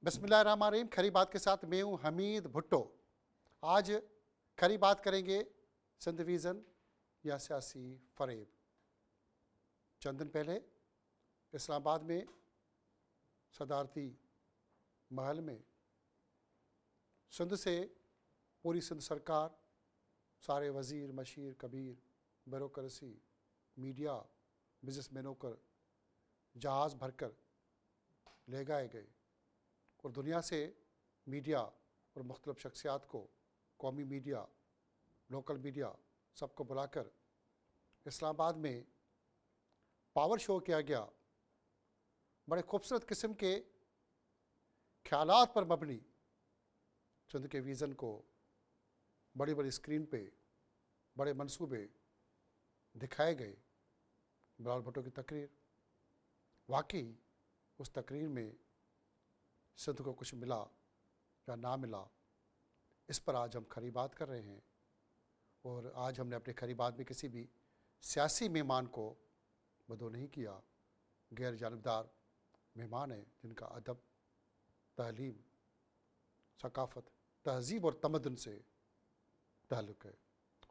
बिस्मिल्लाहिर्रहमानिर्रहीम। खरी बात के साथ मैं हूँ हमीद भुट्टो। आज खरी बात करेंगे सिंध विज़न या सियासी फरेब। चंद दिन पहले इस्लामाबाद में सदारती महल में सिंध से पूरी सिंध सरकार, सारे वज़ीर, मशीर, कबीर, ब्यूरोक्रेसी, मीडिया, बिजनेसमैनों कर जहाज़ भरकर ले गए और दुनिया से मीडिया और मुख्तलिफ़ शख्सियात को, कौमी मीडिया, लोकल मीडिया, सबको बुलाकर इस्लामाबाद में पावर शो किया गया। बड़े खूबसूरत किस्म के ख्यालात पर मबनी सिंध के विज़न को बड़ी बड़ी स्क्रीन पे बड़े मंसूबे दिखाए गए। बिलावल भुट्टो की तकरीर, वाकई उस तकरीर में सिंध को कुछ मिला या ना मिला, इस पर आज हम खरी बात कर रहे हैं। और आज हमने अपने खरी बात में किसी भी सियासी मेहमान को मदऊ नहीं किया। गैर जानबदार मेहमान हैं जिनका अदब, तालीम, सकाफ़त, तहज़ीब और तमद्दुन से ताल्लुक़ है।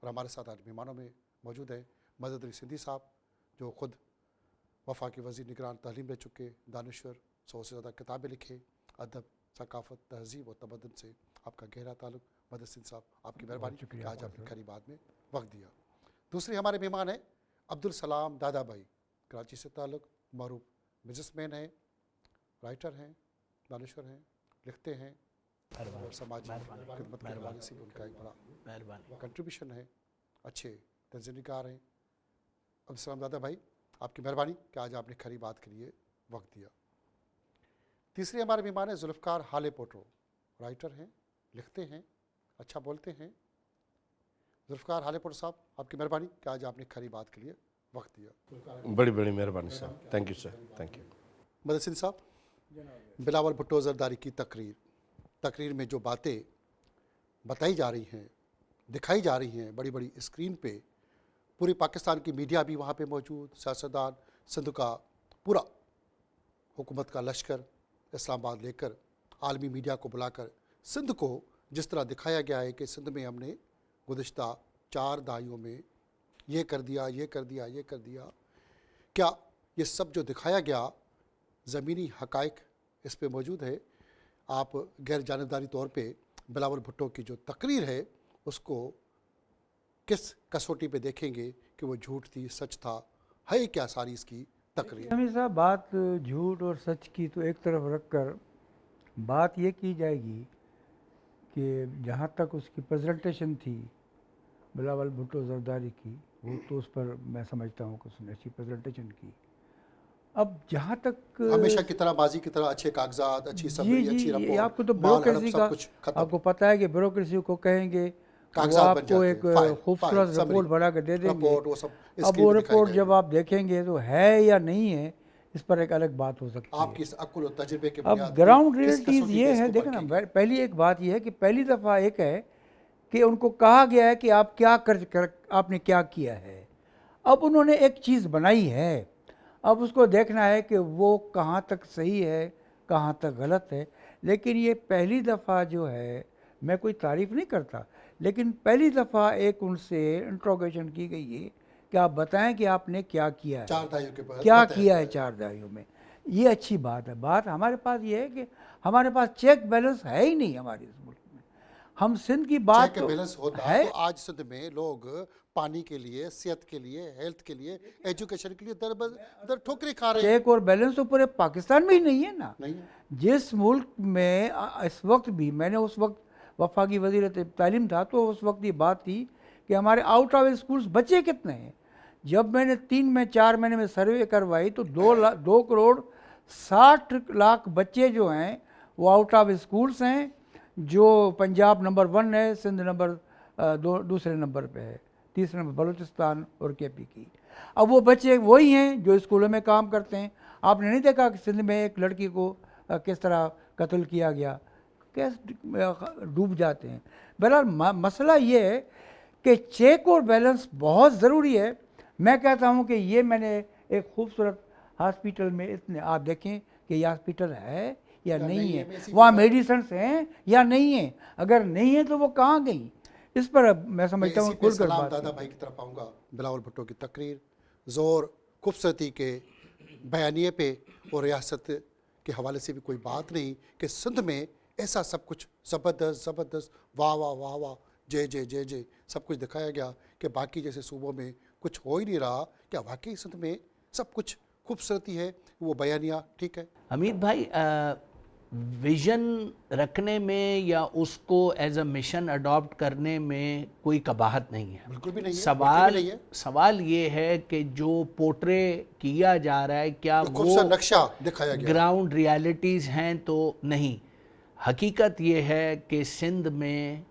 और हमारे साथ आज मेहमानों में मौजूद हैं मदद अली सिंधी साहब, जो ख़ुद वफाकी वज़ीर निगरान तालीम रह चुके, दानिश्वर, 100 से ज़्यादा किताबें लिखे। अदब, सकाफ़त, तहज़ीब और तमद्दुन से आपका गहरा ताल्लुक़। मदद सिंह साहब, आपकी मेहरबानी कि आज आपने खरी बात में वक्त दिया। दूसरी हमारे मेहमान हैं अब्दुल सलाम दादा भाई, कराची से ताल्लुक़, मरूफ बिजनेसमैन हैं, राइटर हैं, दानिश्वर हैं, लिखते हैं और समाजी खिदमत के हवाले से उनका एक बड़ा कंट्रीब्यूशन है। अच्छे तंज़ीमकार हैं। अब्दुल सलाम दादा भाई, आपकी मेहरबानी कि आज आपने खरी बात के लिए वक्त दिया। तीसरे हमारे मेहमान हैं जुल्फ़कार हाले पोटो, राइटर हैं, लिखते हैं, अच्छा बोलते हैं। जुल्फ़कार हाले पोटो साहब, आपकी मेहरबानी कि आज आपने खरी बात के लिए वक्त दिया। बड़ी बड़ी मेहरबानी sir, thank you sir, thank you. मदद सिंह साहब, बिलावल भुट्टो ज़रदारी की तकरीर में जो बातें बताई जा रही हैं, दिखाई जा रही हैं बड़ी बड़ी स्क्रीन पे, पूरी पाकिस्तान की मीडिया भी वहाँ पे मौजूद, सियासतदान, सिंध का पूरा हुकूमत का लश्कर इस्लामाबाद लेकर आलमी मीडिया को बुलाकर सिंध को जिस तरह दिखाया गया है कि सिंध में हमने गुज़िश्ता 4 दहाइयों में ये कर दिया, ये कर दिया, ये कर दिया। क्या ये सब जो दिखाया गया ज़मीनी हक़ाइक़ इस पे मौजूद है? आप गैर जानिबदारी तौर पे बिलावल भुट्टो की जो तकरीर है उसको किस कसौटी पे देखेंगे कि वो झूठ थी, सच था, है क्या सारी इसकी तकरीर? हमेशा बात झूठ और सच की तो एक तरफ रख कर बात ये की जाएगी कि जहाँ तक उसकी प्रेजेंटेशन थी बिलावल भुट्टो ज़रदारी की, वो तो उस पर मैं समझता हूँ कि उसने अच्छी प्रेजेंटेशन की। अब जहाँ तक हमेशा की तरह, बाजी की तरह, अच्छे कागजात, अच्छी समरी, अच्छी रिपोर्ट, आपको तो ब्यूरोक्रेसी का आपको पता है कि ब्यूरोक्रेसी को कहेंगे वो आपको एक खूबसूरत रिपोर्ट बना कर दे देंगे। अब वो रिपोर्ट जब आप देखेंगे तो है या नहीं है, इस पर एक अलग बात हो सकती है आपकी अक्ल और तजुर्बे के। अब ग्राउंड रियलिटीज़ ये है, देखो ना, पहली एक बात ये है कि पहली दफ़ा एक है कि उनको कहा गया है कि आप क्या आपने क्या किया है। अब उन्होंने एक चीज़ बनाई है, अब उसको देखना है कि वो कहाँ तक सही है, कहाँ तक गलत है। लेकिन ये पहली दफ़ा जो है, मैं कोई तारीफ़ नहीं करता, लेकिन पहली दफ़ा एक उनसे इंट्रोगेशन की गई है कि आप बताएं कि आपने क्या किया है, 4 दहाइयों के बाद क्या किया है 4 दहाइयों में। ये अच्छी बात है। बात हमारे पास ये है कि हमारे पास चेक बैलेंस है ही नहीं हमारे इस मुल्क में। हम सिंध की बात चेक बैलेंस होता है तो आज सिंध में लोग पानी के लिए, सेहत के लिए, हेल्थ के लिए, एजुकेशन के लिए दर ठोकरे खा रहे हैं। चेक और बैलेंस तो पूरे पाकिस्तान में ही नहीं है ना। नहीं है। जिस मुल्क में इस वक्त भी, मैंने उस वक्त वफाकी वज़ीर तालीम था तो उस वक्त ये बात थी कि हमारे आउट ऑफ स्कूल्स बच्चे कितने हैं। जब मैंने 4 महीने में सर्वे करवाई तो 2 करोड़ 60 लाख बच्चे जो हैं वो आउट ऑफ स्कूल्स हैं, जो पंजाब नंबर 1 है, सिंध नंबर 2 दूसरे नंबर पे है, तीसरे नंबर बलूचिस्तान और केपी की। अब वो बच्चे वही हैं जो स्कूलों में काम करते हैं। आपने नहीं देखा कि सिंध में एक लड़की को किस तरह कत्ल किया गया, कैसे डूब जाते हैं। बहरहाल मसला ये है कि चेक और बैलेंस बहुत ज़रूरी है। मैं कहता हूँ कि ये मैंने एक खूबसूरत हॉस्पिटल में, इतने आप देखें कि ये हॉस्पिटल है या नहीं नहीं है, है, मैं इसी वहाँ पे- मेडिसन्स हैं या नहीं है, अगर नहीं है तो वो कहाँ गई, इस पर अब मैं मैं समझता हूँ इसी पे खुलकर सलाम बात दादा की। भाई की तरफ आऊँगा। बिलावल भुट्टो की तकरीर ज़ोर खूबसूरती के बयानिए पे और रियासत के हवाले से भी कोई बात नहीं कि सिंध में ऐसा सब कुछ ज़बरदस्त ज़बरदस्त वाह वाह वाह वाह जय जय जय जय सब कुछ दिखाया गया कि बाकी जैसे सूबों में कुछ हो ही नहीं रहा। क्या वाकई सिंध में सब कुछ खूबसूरती है? वो बयानिया ठीक है? हमीद भाई, विजन रखने में या उसको एज अ मिशन अडॉप्ट करने में कोई कबाहत नहीं है। बिल्कुल भी नहीं है, बिल्कुल भी सवाल नहीं है। सवाल ये है कि जो पोर्ट्रे किया जा रहा है क्या जो वो खूबसूरत नक्शा दिखाया गया ग्राउंड रियलिटीज़ हैं तो नहीं। हकीकत ये है कि सिंध में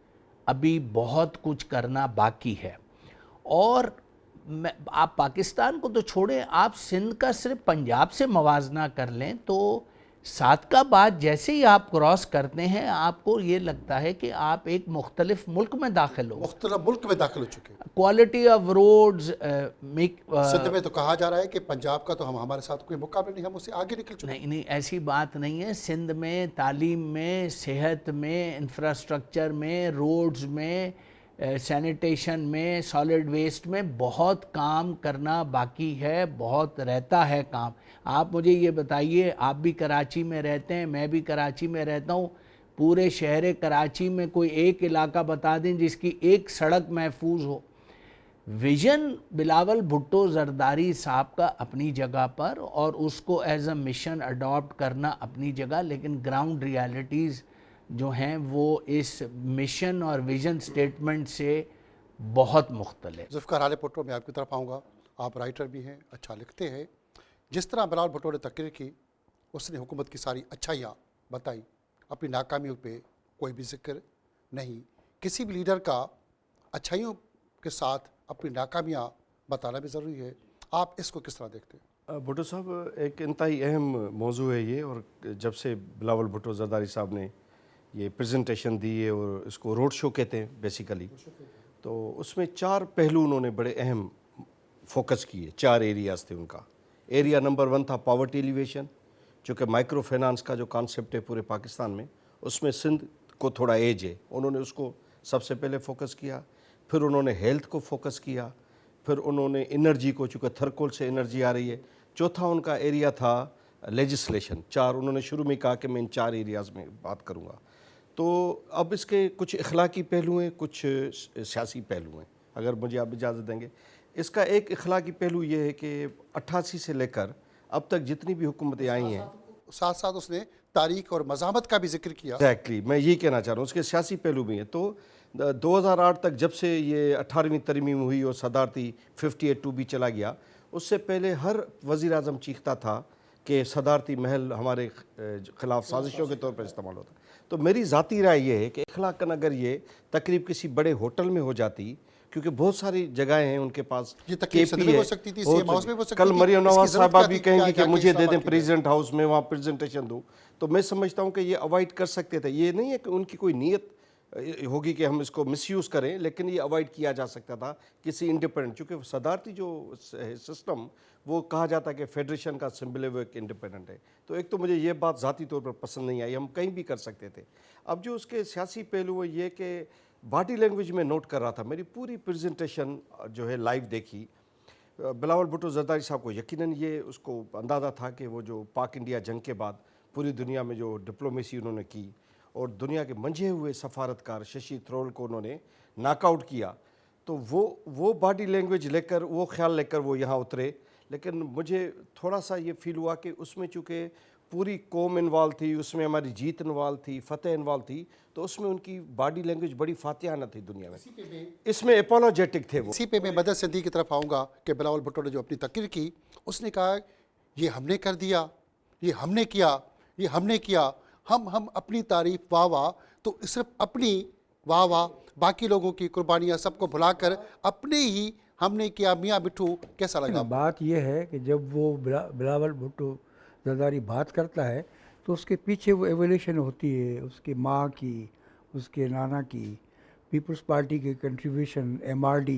अभी बहुत कुछ करना बाकी है। और आप पाकिस्तान को तो छोड़ें, आप सिंध का सिर्फ पंजाब से मवाजना कर लें तो साथ का बाद जैसे ही आप क्रॉस करते हैं आपको ये लगता है कि आप एक मुख्तलिफ मुल्क में दाखिल हो। मुख्तलिफ मुल्क में दाखिल हो चुके हैं। क्वालिटी ऑफ रोड्स सिंध में तो कहा जा रहा है कि पंजाब का तो हमारे साथ कोई मुकाबला नहीं, हम उससे आगे निकल चुके हैं। नहीं नहीं, ऐसी बात नहीं है। सिंध में तालीम में, सेहत में, इंफ्रास्ट्रक्चर में, रोड्स में, सैनिटेशन में, सॉलिड वेस्ट में बहुत काम करना बाकी है, बहुत रहता है काम। आप मुझे ये बताइए, आप भी कराची में रहते हैं, मैं भी कराची में रहता हूँ, पूरे शहर कराची में कोई एक इलाका बता दें जिसकी एक सड़क महफूज हो। विजन बिलावल भुट्टो जरदारी साहब का अपनी जगह पर और उसको एज अ मिशन अडॉप्ट करना अपनी जगह, लेकिन ग्राउंड रियलिटीज़ जो हैं वो इस मिशन और विजन स्टेटमेंट से बहुत मुख्तलिफ। जुल्फ़िकार आले भुट्टो, मैं आपकी तरफ आऊँगा। आप राइटर भी हैं, अच्छा लिखते हैं। जिस तरह बिलावल भुट्टो ने तकरीर की, उसने हुकूमत की सारी अच्छाइयाँ बताई, अपनी नाकामियों पे कोई भी जिक्र नहीं। किसी भी लीडर का अच्छाइयों के साथ अपनी नाकामियाँ बताना भी ज़रूरी है। आप इसको किस तरह देखते हैं? भुट्टो साहब, एक इंतहाई अहम मौजू है ये, और जब से बिलावल भुट्टो जरदारी साहब ने ये प्रेजेंटेशन दी है और इसको रोड शो कहते हैं बेसिकली, तो उसमें 4 पहलू उन्होंने बड़े अहम फोकस किए। 4 एरियाज़ थे उनका। एरिया नंबर 1 था पॉवर्टी एलिवेशन, चूँकि माइक्रो फाइनेंस का जो कॉन्सेप्ट है पूरे पाकिस्तान में, उसमें सिंध को थोड़ा एज है, उन्होंने उसको सबसे पहले फोकस किया। फिर उन्होंने हेल्थ को फोकस किया, फिर उन्होंने एनर्जी को, चूँकि थर्कोल से एनर्जी आ रही है। चौथा उनका एरिया था लेजिस्लेशन। 4 उन्होंने शुरू में कहा कि मैं इन 4 एरियाज़ में बात करूँगा। तो अब इसके कुछ इखलाकी पहलू हैं, कुछ सियासी पहलू हैं, अगर मुझे आप इजाज़त देंगे। इसका एक इखलाकी पहलू ये है कि 88 से लेकर अब तक जितनी भी हुकूमतें आई हैं, साथ साथ उसने तारीख और मज़ाहमत का भी जिक्र किया। एग्जैक्टली मैं यही कहना चाह रहा हूँ, उसके सियासी पहलू भी हैं। तो 2008 तक जब से ये 18वीं तरमीम हुई और सदारती 58 भी चला गया, उससे पहले हर वज़ीर आज़म चीखता था कि सदारती महल हमारे ख़िलाफ़ साजिशों के तौर पर इस्तेमाल होता। तो मेरी ज़ाती राय ये है कि इखलाकन अगर ये तकरीब किसी बड़े होटल में हो जाती, क्योंकि बहुत सारी जगहें हैं उनके पास, ये तकरीब सदन KP में है, हो सकती थी, हो सीएम हाउस में हो सकती कल थी। मरियम इसकी नवाज ज़रूरत साहबा क्या भी थी? कहेंगी क्या कि मुझे दे इस्लामाबाद दें की प्रेसिडेंट हाउस में, वहाँ प्रेजेंटेशन दूँ। तो मैं समझता हूँ कि ये अवॉइड कर सकते थे। ये नहीं है कि उनकी कोई नीयत होगी कि हम इसको मिसयूज़ करें, लेकिन ये अवॉइड किया जा सकता था किसी इंडिपेंडेंट, चूँकि सदारती जो सिस्टम वो कहा जाता है कि फेडरेशन का सिंबल है, वो एक इंडिपेंडेंट है। तो एक तो मुझे ये बात ज़ाती तौर पर पसंद नहीं आई, हम कहीं भी कर सकते थे। अब जो उसके सियासी पहलू है ये कि बॉडी लैंग्वेज में नोट कर रहा था, मेरी पूरी प्रेजेंटेशन जो है लाइव देखी। बिलावल भुट्टो जरदारी साहब को यकीनन ये उसको अंदाज़ा था कि वो जो पाक इंडिया जंग के बाद पूरी दुनिया में जो डिप्लोमेसी उन्होंने की और दुनिया के मंझे हुए सफारतकार शशि थरूर को उन्होंने नॉकआउट किया, तो वो बॉडी लैंग्वेज लेकर, वो ख्याल लेकर वो यहाँ उतरे। लेकिन मुझे थोड़ा सा ये फील हुआ कि उसमें चूँकि पूरी कौम इन्वॉल्व थी, उसमें हमारी जीत इन्वॉल्व थी, फतेह इन्वॉल्व थी, तो उसमें उनकी बॉडी लैंग्वेज बड़ी फातिहाना थी दुनिया में, इसमें एपोलोजेटिक थे वो। इसी पे मैं मदद सिंधी की तरफ आऊँगा कि बिलावल भुट्टो ने जो अपनी तकरीर की, उसने कहा ये हमने कर दिया, ये हमने किया, ये हमने किया, हम अपनी तारीफ वाह वाह, तो सिर्फ अपनी वाह वाह, बाकी लोगों की कुर्बानियाँ सबको भुलाकर अपने ही हमने किया। मियाँ बिट्ठू कैसा लगा? बात यह है कि जब वो बिलावल भुट्टो जरदारी बात करता है तो उसके पीछे वो एवोल्यूशन होती है, उसके माँ की, उसके नाना की, पीपल्स पार्टी के कंट्रीब्यूशन, MRD,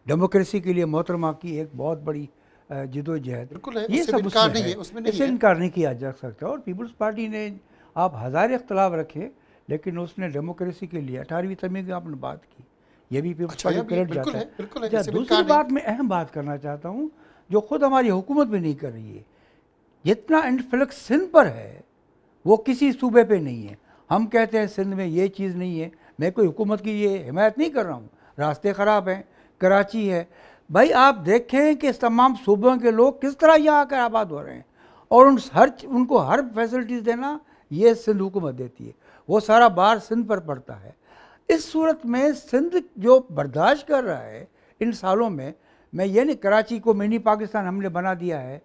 डेमोक्रेसी के लिए मोहतरमा की एक बहुत बड़ी जिदोजहद, बिल्कुल है, ये उससे सब इनकार उसमें नहीं है, उसमें नहीं इससे है। इनकार नहीं किया जा सकता। और पीपल्स पार्टी ने आप हज़ार इख्तलाफ रखें, लेकिन उसने डेमोक्रेसी के लिए 18वीं तरमीम की आपने बात की, ये भी अच्छा, ये भी क्रेडिट बिल्कुल जाता है, है। बिल्कुल है, अच्छा, इससे भी दूसरी इनकार बात मैं अहम बात करना चाहता हूँ, जो खुद हमारी हुकूमत भी नहीं कर रही है। जितना इन्फ्लक्स सिंध पर है वो किसी सूबे पे नहीं है। हम कहते हैं सिंध में ये चीज़ नहीं है, मैं कोई हुकूमत की ये हिमायत नहीं कर रहा हूँ, रास्ते ख़राब हैं, कराची है, भाई आप देखें कि तमाम सूबों के लोग किस तरह यहाँ आकर आबाद हो रहे हैं, और उनको हर फैसिलिटीज़ देना ये सिंध हुकूमत देती है, वो सारा बार सिंध पर पड़ता है। इस सूरत में सिंध जो बर्दाश्त कर रहा है इन सालों में, मैं ये नहीं, कराची को मिनी पाकिस्तान हमने बना दिया है,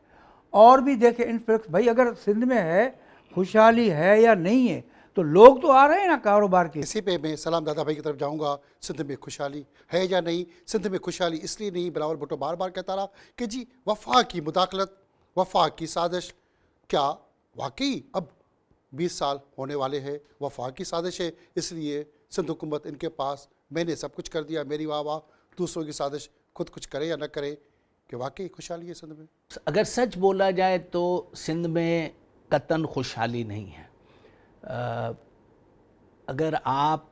और भी देखें इन्फ्लक्स, भाई अगर सिंध में है, खुशहाली है या नहीं है, तो लोग तो आ रहे हैं ना कारोबार के। इसी पे मैं सलाम दादा भाई की तरफ जाऊंगा। सिंध में खुशहाली है या नहीं? सिंध में खुशहाली इसलिए नहीं, बिलावल भुट्टो बार बार कहता रहा कि जी वफाक की मुदाखलत, वफाक की साजिश। क्या वाकई अब 20 साल होने वाले हैं, वफाक की साजिश है, इसलिए सिंध हुकूमत इनके पास मैंने सब कुछ कर दिया, मेरी वाह वाह, दूसरों की साजिश, खुद कुछ करे या न करे, कि वाकई खुशहाली है सिंध में? अगर सच बोला जाए तो सिंध में कतन खुशहाली नहीं है। अगर आप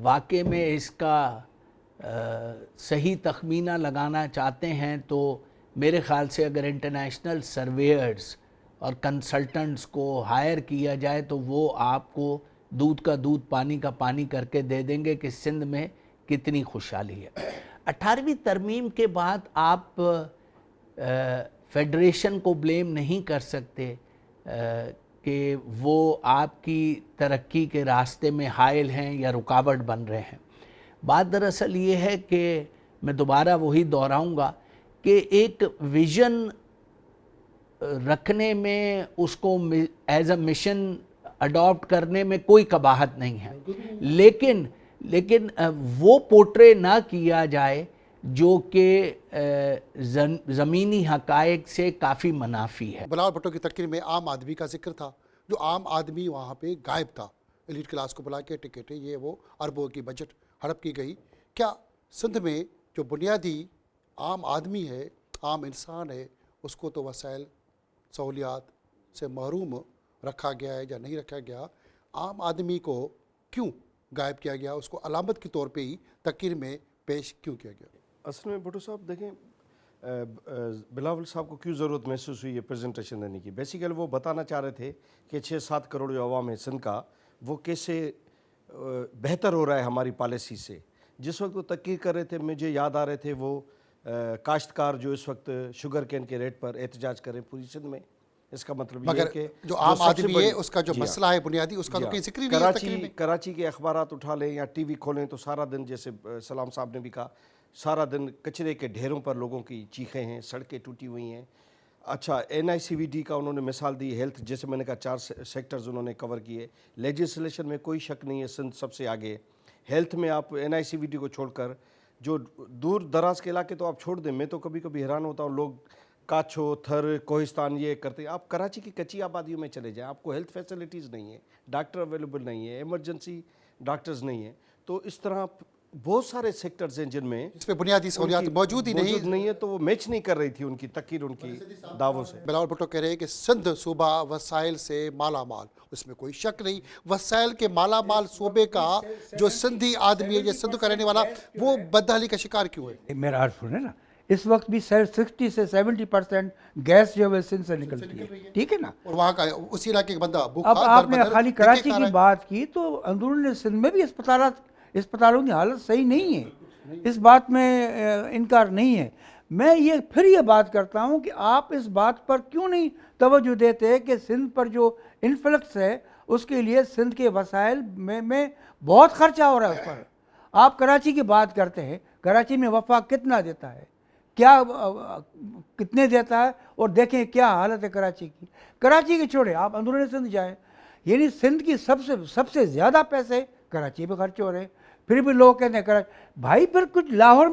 वाकई में इसका सही तखमीना लगाना चाहते हैं तो मेरे ख़्याल से अगर इंटरनेशनल सर्वेयर्स और कंसल्टेंट्स को हायर किया जाए तो वो आपको दूध का दूध पानी का पानी करके दे देंगे कि सिंध में कितनी खुशहाली है। 18वीं तरमीम के बाद आप फेडरेशन को ब्लेम नहीं कर सकते कि वो आपकी तरक्की के रास्ते में हायल हैं या रुकावट बन रहे हैं। बात दरअसल ये है कि मैं दोबारा वही दोहराऊंगा कि एक विज़न रखने में, उसको एज अ मिशन अडॉप्ट करने में कोई कबाहत नहीं है, लेकिन वो पोर्ट्रे ना किया जाए जो कि ज़मीनी हक़ाइक़ से काफ़ी मुनाफी है। बिलावल भुट्टो की तकरीर में आम आदमी का जिक्र था, जो आम आदमी वहाँ पे गायब था। एलीट क्लास को बुला के टिकटें, ये वो, अरबों की बजट हड़प की गई। क्या सिंध में जो बुनियादी आम आदमी है, आम इंसान है, उसको तो वसाइल सहूलियात से महरूम रखा गया है या नहीं रखा गया? आम आदमी को क्यों गायब किया गया, उसको अलामत के तौर पे ही तकरीर में पेश क्यों किया गया? असल में भुट्टो साहब देखें, बिलावल साहब को क्यों ज़रूरत महसूस हुई ये प्रेजेंटेशन देने की? बेसिकली वो बताना चाह रहे थे कि 6-7 करोड़ जो अवाम है सिंध का, वो कैसे बेहतर हो रहा है हमारी पॉलिसी से। जिस वक्त वो तकरीर कर रहे थे, मुझे याद आ रहे थे वो काश्तकार जो इस वक्त शुगर केन के रेट पर एहतजाज कर रहे हैं पूरी सिंध में। इसका मतलब ये है कि जो आम आदमी है उसका जो मसला है बुनियादी, उसका तो कहीं जिक्र ही नहीं है तकरीर में। कराची के अखबारात उठा लें या टीवी खोलें तो सारा दिन, जैसे सलाम साहब ने भी कहा, सारा दिन कचरे के ढेरों पर लोगों की चीखें हैं, सड़कें टूटी हुई हैं। अच्छा, NICVD का उन्होंने मिसाल दी, हेल्थ, जैसे मैंने कहा 4 सेक्टर्स उन्होंने कवर किए। लेजिस्लेशन में कोई शक नहीं है सिंध सबसे आगे। हेल्थ में आप NICVD को छोड़कर जो दूर दराज के इलाके तो आप छोड़ दें, मैं तो कभी कभी हैरान होता हूँ, लोग काछो, थर, कोहिस्तान ये करते हैं। आप कराची की कच्ची आबादियों में चले जाएं, आपको हेल्थ फैसिलिटीज़ नहीं है, डॉक्टर अवेलेबल नहीं है, इमरजेंसी डॉक्टर्स नहीं है। तो इस तरह बहुत सारे सेक्टर्स हैं जिनमें इस पे बुनियादी सहूलियात मौजूद ही नहीं है, तो वो मैच नहीं कर रही थी उनकी तकीर, उनकी दावों से। बिलावल भुट्टो कह रहे हैं कि सिंध सूबा वसाइल से माला माल, उसमें कोई शक नहीं। वसाइल के माला माल सूबे का जो सिंधी आदमी है, जो सिंध का रहने वाला, वो बदहाली का शिकार क्यों है? मेरा अर्थ सुने ना, इस वक्त भी 60 से 70% गैस जो है सिंध से निकलती है, ठीक है ना। और वहाँ का उसी इलाके का बंदा अब आपने खाली कराची की बात की, तो अंदरूनी सिंध में भी अस्पतालों की हालत सही नहीं है, इस बात में इनकार नहीं है। मैं फिर ये बात करता हूँ कि आप इस बात पर क्यों नहीं तवज्जो देते कि सिंध पर जो इन्फ्लक्स है उसके लिए सिंध के वसाइल में बहुत खर्चा हो रहा है उस पर। आप कराची की बात करते हैं, कराची में वफाक कितना देता है, क्या कितने देता है, और देखें क्या हालत है कराची की। कराची के छोड़े आप अंदरूनी सिंध जाएँ, यानी सिंध की सबसे ज़्यादा पैसे कराची पे खर्च हो रहे हैं, फिर भी लोग कहते हैं कराची। भाई फिर कुछ लाहौर,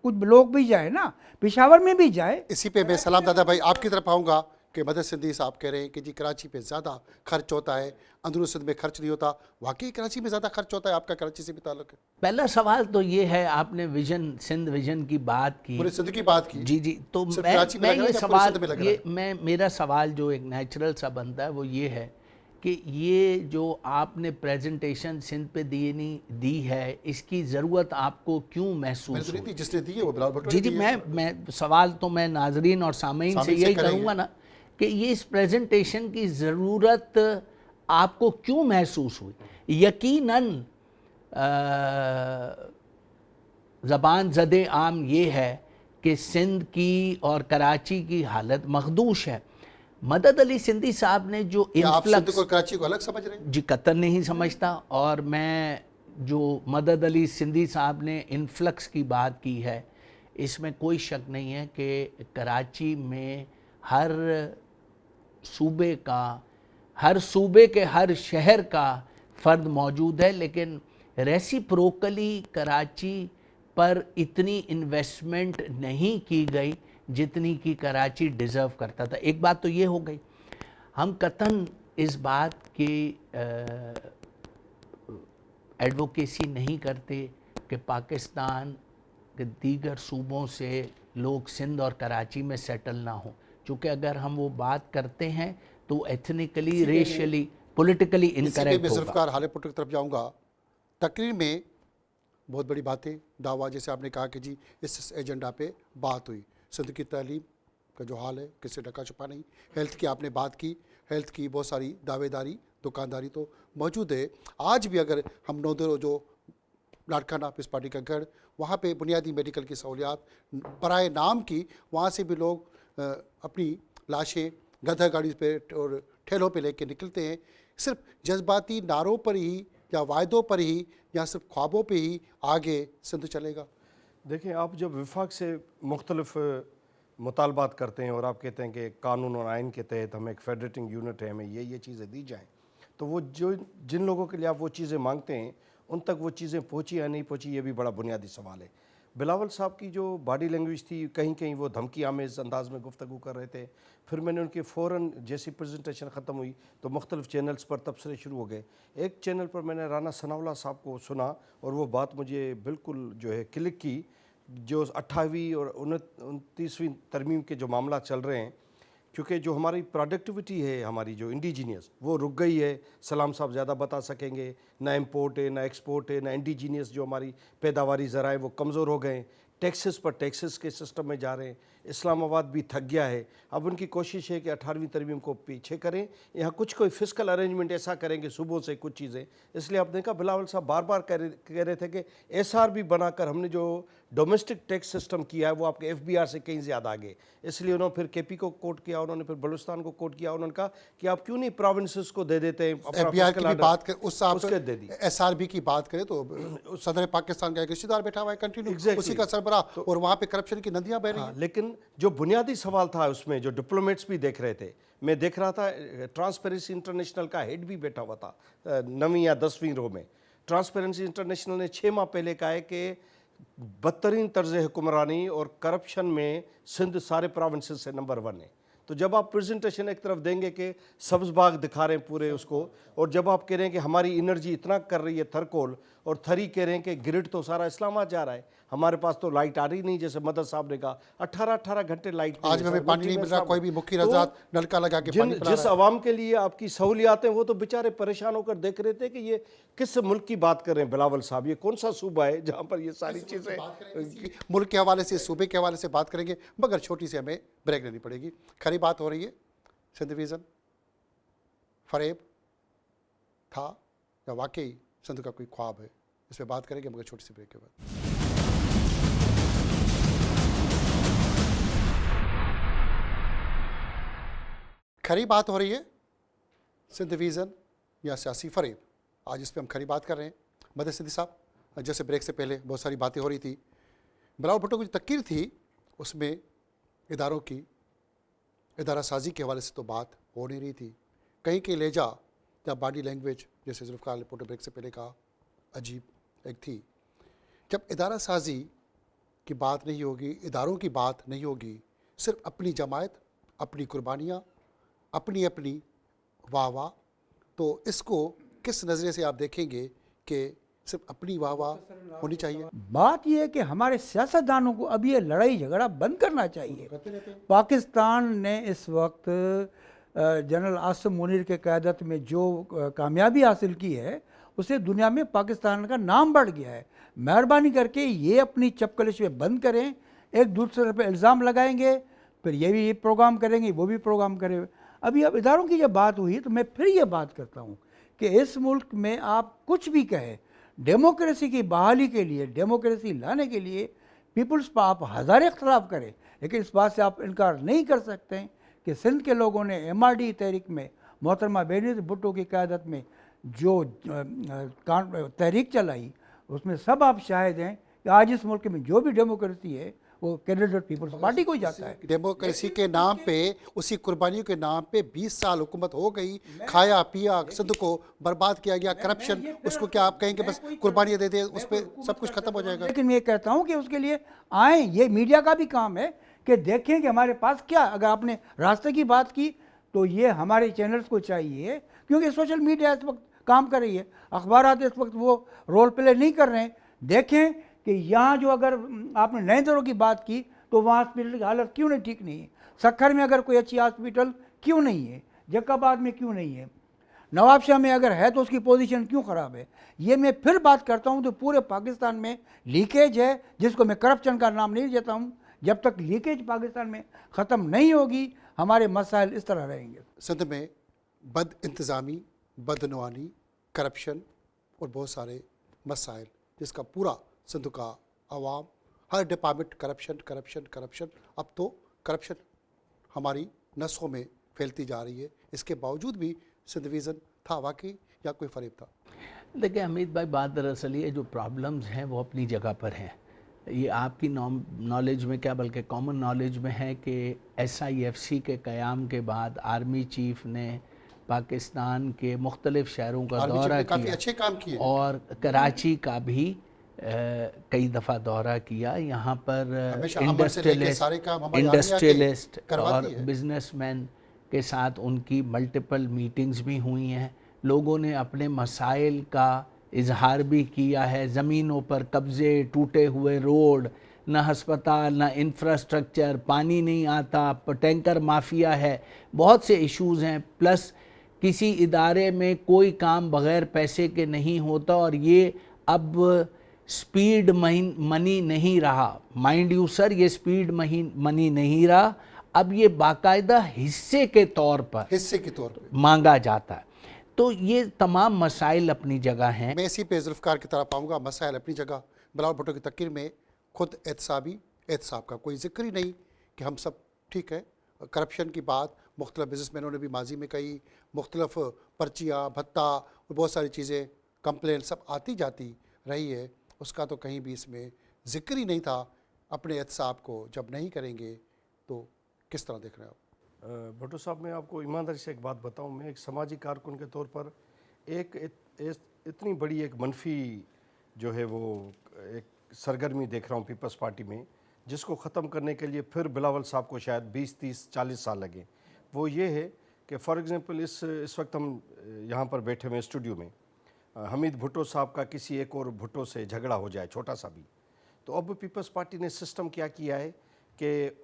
कुछ लोग भी जाए ना, पेशावर में भी जाए। इसी पे मैं सलाम दादा भाई आपकी तरफ आऊँगा कि मदद सिंधी साहब कह रहे हैं कि जी कराची पे ज़्यादा खर्च होता है, अंदरूनी सिंध में खर्च नहीं होता। वाकई कराची में ज़्यादा खर्च होता है? आपका कराची से भी ताल्लुक है? पहला सवाल तो ये है, आपने विजन, सिंध विजन की बात की, पूरे सिंध की बात की। जी, तो मैं ये सवाल, मेरा सवाल जो एक नेचुरल सा बनता है वो ये है कि ये जो आपने प्रेजेंटेशन सिंध पे दी है, इसकी ज़रूरत आपको क्यों मैंने महसूस तो नहीं हुई? दी, जिसने दी है वो बिलावल भुट्टो जी ने जी, दी है। मैं सवाल तो मैं नाजरीन और सामीन से सामीन से यही करेंगे। करूँगा ना कि ये इस प्रेजेंटेशन की ज़रूरत आपको क्यों महसूस हुई? यकीनन ज़बान ज़दे आम ये है कि सिंध की और कराची की हालत मखदूश है। मदद अली सिंधी साहब ने जो क्या आप सिंध इन्फ्लक्स, को कराची को अलग समझ रहे हैं? जी कतन नहीं समझता, और मैं जो मदद अली सिंधी साहब ने इन्फ्लक्स की बात की है, इसमें कोई शक नहीं है कि कराची में हर सूबे के हर शहर का फ़र्द मौजूद है, लेकिन रेसिप्रोकली कराची पर इतनी इन्वेस्टमेंट नहीं की गई जितनी कि कराची डिज़र्व करता था। एक बात तो ये हो गई। हम कतन इस बात की एडवोकेसी नहीं करते कि पाकिस्तान के दीगर सूबों से लोग सिंध और कराची में सेटल ना हो, क्योंकि अगर हम वो बात करते हैं तो एथनिकली, रेशियली, पॉलिटिकली इसी पे इनकरेक्ट मैं होगा। जुल्फ़िकार हाले भुट्टो की तरफ जाऊंगा। तकरीर में बहुत बड़ी बातें, दावा, जैसे आपने कहा कि जी इस एजेंडा पे बात हुई, सिंध की तालीम का जो हाल है किससे ढका छुपा नहीं, हेल्थ की आपने बात की, हेल्थ की बहुत सारी दावेदारी, दुकानदारी तो मौजूद है। आज भी अगर हम नौदरो जो लाड़काना पीस पार्टी का गढ़, वहाँ पे बुनियादी मेडिकल की सहूलियात बराए नाम की, वहाँ से भी लोग अपनी लाशें गधा गाड़ी पे और ठेलों पे लेके निकलते हैं। सिर्फ जज्बाती नारों पर ही या वायदों पर ही या सिर्फ ख्वाबों पे ही आगे सिंध चलेगा? देखिए, आप जब विफाक से मुख्तलिफ मुतालबात करते हैं और आप कहते हैं कि कानून और आइन के तहत हमें एक फेडरेटिंग यूनिट है, हमें ये चीज़ें दी जाएँ, तो वो जो जिन लोगों के लिए आप वो चीज़ें मांगते हैं उन तक वो चीज़ें पहुँची या नहीं पहुँची, ये भी बड़ा बुनियादी सवाल है। बिलावल साहब की जो बॉडी लैंग्वेज थी, कहीं कहीं वो धमकी आमेज़ अंदाज में गुफ्तगू कर रहे थे। फिर मैंने उनके फ़ौरन जैसी प्रेजेंटेशन ख़त्म हुई तो मुख्तलिफ चैनल्स पर तबसरे शुरू हो गए। एक चैनल पर मैंने राना सनाउल्लाह साहब को सुना और वो बात मुझे बिल्कुल जो है क्लिक की, जो 28वीं और 29वीं तरमीम के जो मामला चल रहे हैं, क्योंकि जो हमारी प्रोडक्टिविटी है, हमारी जो इंडिजीनियस, वो रुक गई है। सलाम साहब ज़्यादा बता सकेंगे, ना इम्पोर्ट है, ना एक्सपोर्ट है, ना इंडिजीनियस जो हमारी पैदावारी ज़राए वो कमज़ोर हो गए। टैक्सेस पर टैक्सेस के सिस्टम में जा रहे हैं। इस्लामाबाद भी थक गया है। अब उनकी कोशिश है कि 18वीं तरमीम को पीछे करें, यहाँ कुछ कोई फिस्कल अरेंजमेंट ऐसा करेंगे सुबह से कुछ चीज़ें। इसलिए आपने कहा बिलावल साहब बार बार कह रहे थे कि SRB बनाकर हमने जो डोमेस्टिक टैक्स सिस्टम किया है वो आपके FBR से कहीं ज़्यादा आगे। इसलिए उन्होंने फिर KP को कोट किया, उन्होंने फिर बलूचिस्तान को कोट किया। उन्होंने कहा कि आप क्यों नहीं प्रोविंसेस को दे देते हैं अपना FBR की fiscal भी order, बात कर, उस आप उसके दे दी। SRB की बात करें तो सदर पाकिस्तान का एक रिश्तेदार बैठा हुआ है कंटिन्यू, Exactly. उसी का सरबराह, और वहाँ पे करप्शन की नदियाँ बह रही हैं। हाँ, लेकिन जो बुनियादी सवाल था उसमें जो डिप्लोमेट्स भी देख रहे थे, मैं देख रहा था ट्रांसपेरेंसी इंटरनेशनल का हेड भी बैठा हुआ था 9वीं या 10वीं रो में। ट्रांसपेरेंसी इंटरनेशनल ने 6 माह पहले कहा है कि बदतरीन तर्ज हुक्मरानी और करप्शन में सिंध सारे प्रोविंसेस से नंबर 1 है। तो जब आप प्रेजेंटेशन एक तरफ देंगे कि सब्ज़ बाग दिखा रहे हैं पूरे उसको, और जब आप कह रहे हैं कि हमारी एनर्जी इतना कर रही है थरकोल, और थरी कह रहे हैं कि ग्रिड तो सारा इस्लामाबाद जा रहा है, हमारे पास तो लाइट आ रही नहीं, जैसे मदद साहब ने कहा 18-18 घंटे लाइट आज में हमें पानी नहीं मिल रहा, कोई भी मुख्य हज़रात नलका लगा के पानी पिला जिस रहा है। आवाम के लिए आपकी सहूलियात हैं वो तो बेचारे परेशान होकर देख रहे थे कि ये किस मुल्क की बात कर रहे हैं बिलावल साहब, ये कौन सा सूबा है जहाँ पर ये सारी चीज़ें। मुल्क के हवाले से, सूबे के हवाले से बात करेंगे, मगर छोटी सी हमें ब्रेक लेनी पड़ेगी। खरी बात हो रही है, सिंध विजन फरेब था या वाकई सिंध का कोई ख्वाब है, इस पर बात करेंगे मगर छोटी सी ब्रेक के बाद। खरी बात हो रही है, सिंध विजन या सियासी फरेब, आज इस पर हम खरी बात कर रहे हैं। मदद सिंधी साहब, जैसे ब्रेक से पहले बहुत सारी बातें हो रही थी, बिलावल भुट्टो की जो तकरीर थी उसमें इदारों की इदारा साजी के हवाले से तो बात हो नहीं रही थी। कहीं के लेजा या बॉडी लैंग्वेज, जैसे जुल्फ़िकार अली भुट्टो ब्रेक से पहले कहा, अजीब एक थी। जब इदारा साजी की बात नहीं होगी, इदारों की बात नहीं होगी, सिर्फ अपनी जमायत, अपनी कुर्बानियाँ, अपनी अपनी वाह वाह, तो इसको किस नज़रिए से आप देखेंगे कि सिर्फ अपनी वाह वाह होनी चाहिए? बात यह है कि हमारे सियासतदानों को अब ये लड़ाई झगड़ा बंद करना चाहिए। पाकिस्तान ने इस वक्त जनरल आसिम मुनीर के क़यादत में जो कामयाबी हासिल की है, उससे दुनिया में पाकिस्तान का नाम बढ़ गया है। मेहरबानी करके ये अपनी चपकलिश में बंद करें। एक दूसरे पे इल्ज़ाम लगाएंगे, फिर ये भी प्रोग्राम करेंगे, वो भी प्रोग्राम करेंगे। अभी अब इदारों की जब बात हुई तो मैं फिर ये बात करता हूँ कि इस मुल्क में आप कुछ भी कहें, डेमोक्रेसी की बहाली के लिए, डेमोक्रेसी लाने के लिए पीपल्स पर आप हज़ार इख्तलाफ करें, लेकिन इस बात से आप इनकार नहीं कर सकते हैं कि सिंध के लोगों ने MRD तहरीक में मोहतरमा बेनज़ीर भुट्टो की क़यादत में जो तहरीक चलाई, उसमें सब आप शाहिद हैं कि आज इस मुल्क में जो भी डेमोक्रेसी है वो कैंडिडेट पीपल्स पार्टी को ही जाता है। डेमोक्रेसी के नाम पे, उसी कुर्बानियों के नाम पे 20 साल हुकूमत हो गई, खाया पिया, सिंध को बर्बाद किया गया, करप्शन, उसको क्या आप कहेंगे बस कुर्बानियाँ दे दे उस पर सब कुछ खत्म हो जाएगा? लेकिन मैं ये कहता हूँ कि उसके लिए आए, ये मीडिया का भी काम है कि देखें कि हमारे पास क्या, अगर आपने रास्ते की बात की तो ये हमारे चैनल्स को चाहिए, क्योंकि सोशल मीडिया इस वक्त काम कर रही है, अखबारात इस वक्त वो रोल प्ले नहीं कर रहे हैं। देखें कि यहाँ जो, अगर आपने नए दरों की बात की तो वहाँ हॉस्पिटल की हालत क्यों नहीं ठीक नहीं है, सक्खर में अगर कोई अच्छी हॉस्पिटल क्यों नहीं है, जक्काबाद में क्यों नहीं है, नवाबशाह में अगर है तो उसकी पोजीशन क्यों ख़राब है। ये मैं फिर बात करता हूँ तो पूरे पाकिस्तान में लीकेज है, जिसको मैं करप्शन का नाम नहीं देता हूँ। जब तक लीकेज पाकिस्तान में ख़त्म नहीं होगी हमारे मसाइल इस तरह रहेंगे। सिंध में बद इंतज़ामी, बदनवानी, करप्शन और बहुत सारे मसाइल, जिसका पूरा सिंध का आवाम, हर डिपार्टमेंट करप्शन करप्शन करप्शन। अब तो करप्शन हमारी नसों में फैलती जा रही है। इसके बावजूद भी सिंध विज़न था वाकई या कोई फरेब था? देखिए हमीद भाई, बात दरअसल ये जो प्रॉब्लम्स हैं वो अपनी जगह पर हैं। ये आपकी नॉलेज में क्या बल्कि कॉमन नॉलेज में है कि SIFC के क़याम के बाद आर्मी चीफ़ ने पाकिस्तान के मुख्तलिफ़ शहरों का दौरा काफ़ी किया, अच्छे काम किए और कराची का भी कई दफ़ा दौरा किया। यहाँ पर इंडस्ट्रियलिस्ट और बिजनेसमैन के साथ उनकी मल्टीपल मीटिंग्स भी हुई हैं। लोगों ने अपने मसाइल का इजहार भी किया है। ज़मीनों पर कब्ज़े, टूटे हुए रोड, ना हस्पताल, ना इंफ्रास्ट्रक्चर, पानी नहीं आता, टैंकर माफिया है, बहुत से इश्यूज़ हैं। प्लस किसी इदारे में कोई काम बग़ैर पैसे के नहीं होता, और ये अब स्पीड मनी नहीं रहा। माइंड यू सर, ये स्पीड मनी नहीं रहा, अब ये बाकायदा हिस्से के तौर पर मांगा जाता है। तो ये तमाम मसाइल अपनी जगह हैं। मैं इसी पे जुल्फ़िकार की तरफ आऊँगा। मसाइल अपनी जगह, बिलावल भुट्टो की तकरीर में खुद एहतसाब का कोई जिक्र ही नहीं कि हम सब ठीक है। करप्शन की बात मुख्तलिफ बिजनेसमैनों ने भी माजी में कही, मुख्तलिफ पर्चियाँ, भत्ता और बहुत सारी चीज़ें, कंप्लेंट सब आती जाती रही है, उसका तो कहीं भी इसमें जिक्र ही नहीं था। अपने एहतसाब को जब नहीं करेंगे तो किस तरह देख रहे हैं आप? भुट्टो साहब, मैं आपको ईमानदारी से एक बात बताऊं, मैं एक समाजी कारकुन के तौर पर इतनी बड़ी एक मनफी जो है वो एक सरगर्मी देख रहा हूं पीपल्स पार्टी में, जिसको ख़त्म करने के लिए फिर बिलावल साहब को शायद 20, 30, 40 साल लगे। वो ये है कि फॉर एग्ज़ाम्पल इस वक्त हम यहाँ पर बैठे हुए स्टूडियो में, हमीद भुट्टो साहब का किसी एक और भुट्टो से झगड़ा हो जाए, छोटा सा भी, तो अब पीपल्स पार्टी ने सिस्टम क्या किया है कि